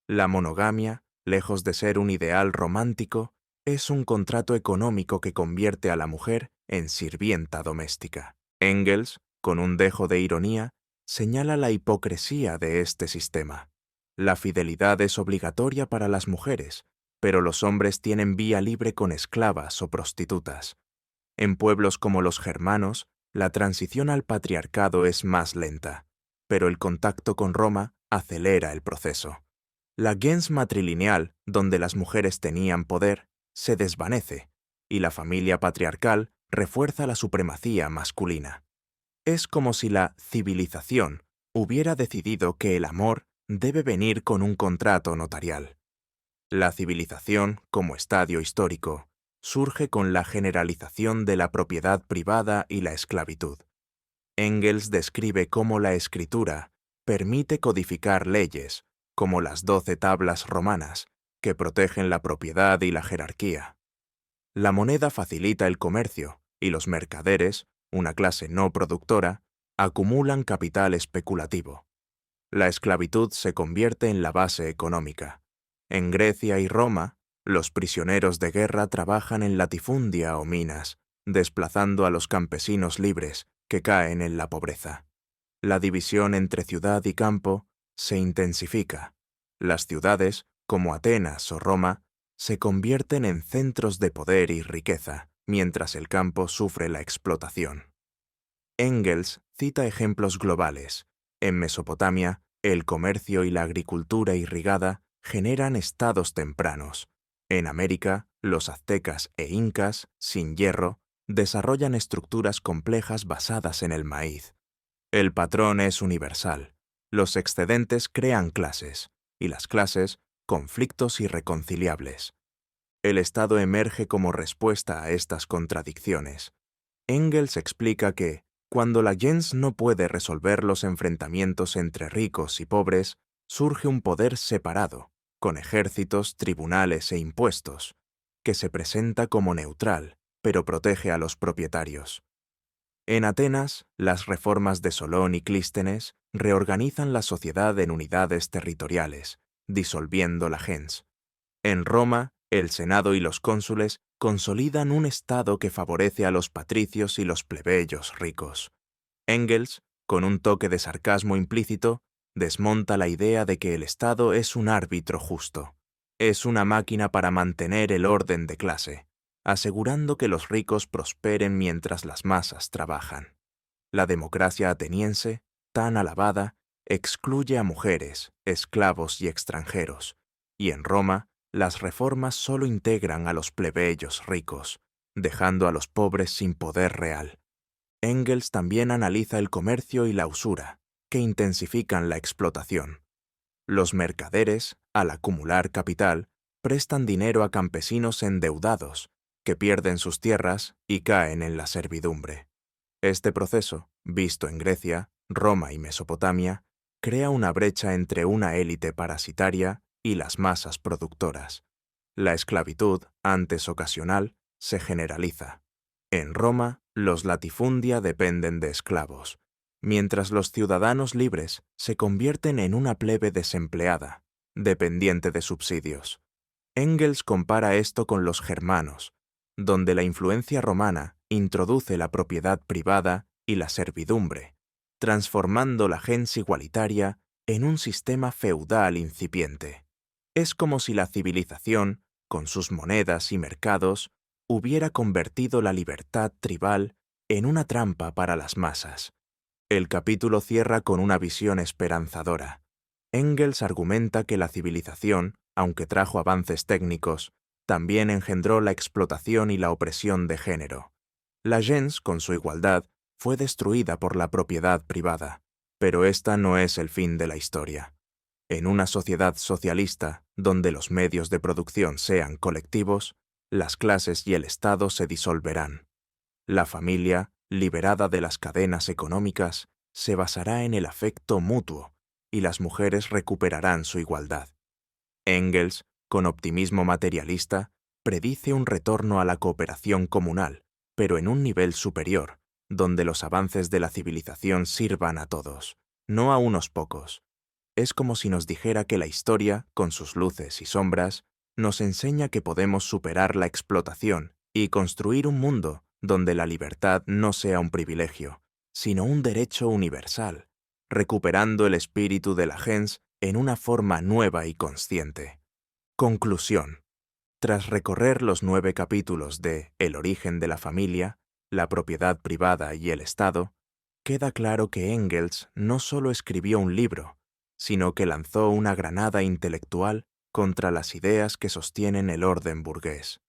La monogamia, lejos de ser un ideal romántico, es un contrato económico que convierte a la mujer en sirvienta doméstica. Engels, con un dejo de ironía, señala la hipocresía de este sistema. La fidelidad es obligatoria para las mujeres, pero los hombres tienen vía libre con esclavas o prostitutas. En pueblos como los germanos, la transición al patriarcado es más lenta, pero el contacto con Roma acelera el proceso. La gens matrilineal, donde las mujeres tenían poder, se desvanece, y la familia patriarcal refuerza la supremacía masculina. Es como si la civilización hubiera decidido que el amor debe venir con un contrato notarial. La civilización, como estadio histórico, surge con la generalización de la propiedad privada y la esclavitud. Engels describe cómo la escritura permite codificar leyes, como las 12 tablas romanas, que protegen la propiedad y la jerarquía. La moneda facilita el comercio, y los mercaderes, una clase no productora, acumulan capital especulativo. La esclavitud se convierte en la base económica. En Grecia y Roma, los prisioneros de guerra trabajan en latifundia o minas, desplazando a los campesinos libres que caen en la pobreza. La división entre ciudad y campo se intensifica. Las ciudades, como Atenas o Roma, se convierten en centros de poder y riqueza, mientras el campo sufre la explotación. Engels cita ejemplos globales. En Mesopotamia, el comercio y la agricultura irrigada generan estados tempranos. En América, los aztecas e incas, sin hierro, desarrollan estructuras complejas basadas en el maíz. El patrón es universal. Los excedentes crean clases, y las clases, conflictos irreconciliables. El Estado emerge como respuesta a estas contradicciones. Engels explica que, cuando la gens no puede resolver los enfrentamientos entre ricos y pobres, surge un poder separado, con ejércitos, tribunales e impuestos, que se presenta como neutral, pero protege a los propietarios. En Atenas, las reformas de Solón y Clístenes reorganizan la sociedad en unidades territoriales, disolviendo la gens. En Roma, el Senado y los cónsules consolidan un Estado que favorece a los patricios y los plebeyos ricos. Engels, con un toque de sarcasmo implícito, desmonta la idea de que el Estado es un árbitro justo. Es una máquina para mantener el orden de clase, asegurando que los ricos prosperen mientras las masas trabajan. La democracia ateniense, tan alabada, excluye a mujeres, esclavos y extranjeros, y en Roma, las reformas solo integran a los plebeyos ricos, dejando a los pobres sin poder real. Engels también analiza el comercio y la usura, que intensifican la explotación. Los mercaderes, al acumular capital, prestan dinero a campesinos endeudados, que pierden sus tierras y caen en la servidumbre. Este proceso, visto en Grecia, Roma y Mesopotamia, crea una brecha entre una élite parasitaria y las masas productoras. La esclavitud, antes ocasional, se generaliza. En Roma, los latifundia dependen de esclavos, mientras los ciudadanos libres se convierten en una plebe desempleada, dependiente de subsidios. Engels compara esto con los germanos, donde la influencia romana introduce la propiedad privada y la servidumbre, transformando la gens igualitaria en un sistema feudal incipiente. Es como si la civilización, con sus monedas y mercados, hubiera convertido la libertad tribal en una trampa para las masas. El capítulo cierra con una visión esperanzadora. Engels argumenta que la civilización, aunque trajo avances técnicos, también engendró la explotación y la opresión de género. La gens, con su igualdad, fue destruida por la propiedad privada, pero esta no es el fin de la historia. En una sociedad socialista, donde los medios de producción sean colectivos, las clases y el Estado se disolverán. La familia, liberada de las cadenas económicas, se basará en el afecto mutuo y las mujeres recuperarán su igualdad. Engels, con optimismo materialista, predice un retorno a la cooperación comunal, pero en un nivel superior, donde los avances de la civilización sirvan a todos, no a unos pocos. Es como si nos dijera que la historia, con sus luces y sombras, nos enseña que podemos superar la explotación y construir un mundo donde la libertad no sea un privilegio, sino un derecho universal, recuperando el espíritu de la gens en una forma nueva y consciente. Conclusión. Tras recorrer los 9 capítulos de El origen de la familia, la propiedad privada y el Estado, queda claro que Engels no solo escribió un libro, sino que lanzó una granada intelectual contra las ideas que sostienen el orden burgués.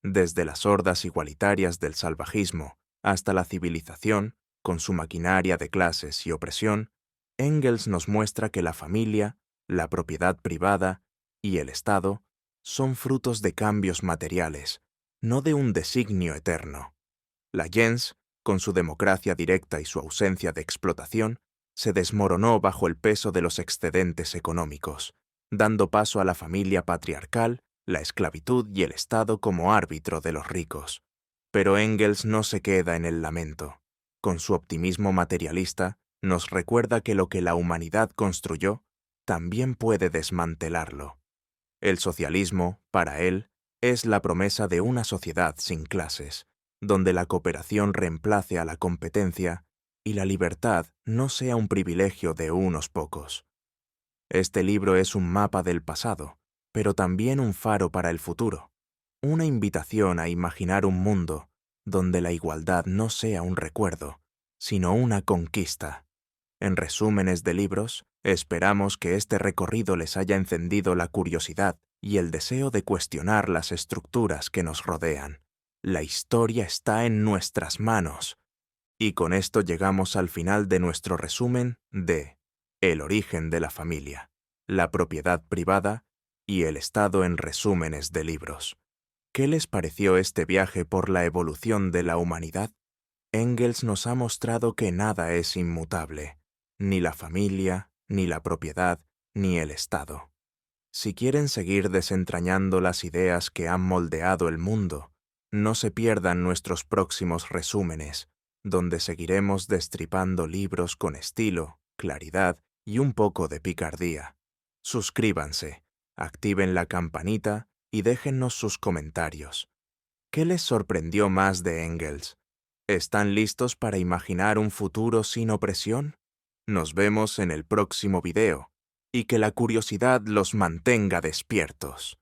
Desde las hordas igualitarias del salvajismo hasta la civilización, con su maquinaria de clases y opresión, Engels nos muestra que la familia, la propiedad privada y el Estado son frutos de cambios materiales, no de un designio eterno. La gens, con su democracia directa y su ausencia de explotación, se desmoronó bajo el peso de los excedentes económicos, dando paso a la familia patriarcal, la esclavitud y el Estado como árbitro de los ricos. Pero Engels no se queda en el lamento. Con su optimismo materialista, nos recuerda que lo que la humanidad construyó también puede desmantelarlo. El socialismo, para él, es la promesa de una sociedad sin clases, donde la cooperación reemplace a la competencia y la libertad no sea un privilegio de unos pocos. Este libro es un mapa del pasado, pero también un faro para el futuro, una invitación a imaginar un mundo donde la igualdad no sea un recuerdo, sino una conquista. En resúmenes de libros, esperamos que este recorrido les haya encendido la curiosidad y el deseo de cuestionar las estructuras que nos rodean. La historia está en nuestras manos. Y con esto llegamos al final de nuestro resumen de El origen de la familia, la propiedad privada y el Estado en resúmenes de libros. ¿Qué les pareció este viaje por la evolución de la humanidad? Engels nos ha mostrado que nada es inmutable, ni la familia, ni la propiedad, ni el Estado. Si quieren seguir desentrañando las ideas que han moldeado el mundo, no se pierdan nuestros próximos resúmenes, donde seguiremos destripando libros con estilo, claridad y un poco de picardía. Suscríbanse, activen la campanita y déjennos sus comentarios. ¿Qué les sorprendió más de Engels? ¿Están listos para imaginar un futuro sin opresión? Nos vemos en el próximo video, y que la curiosidad los mantenga despiertos.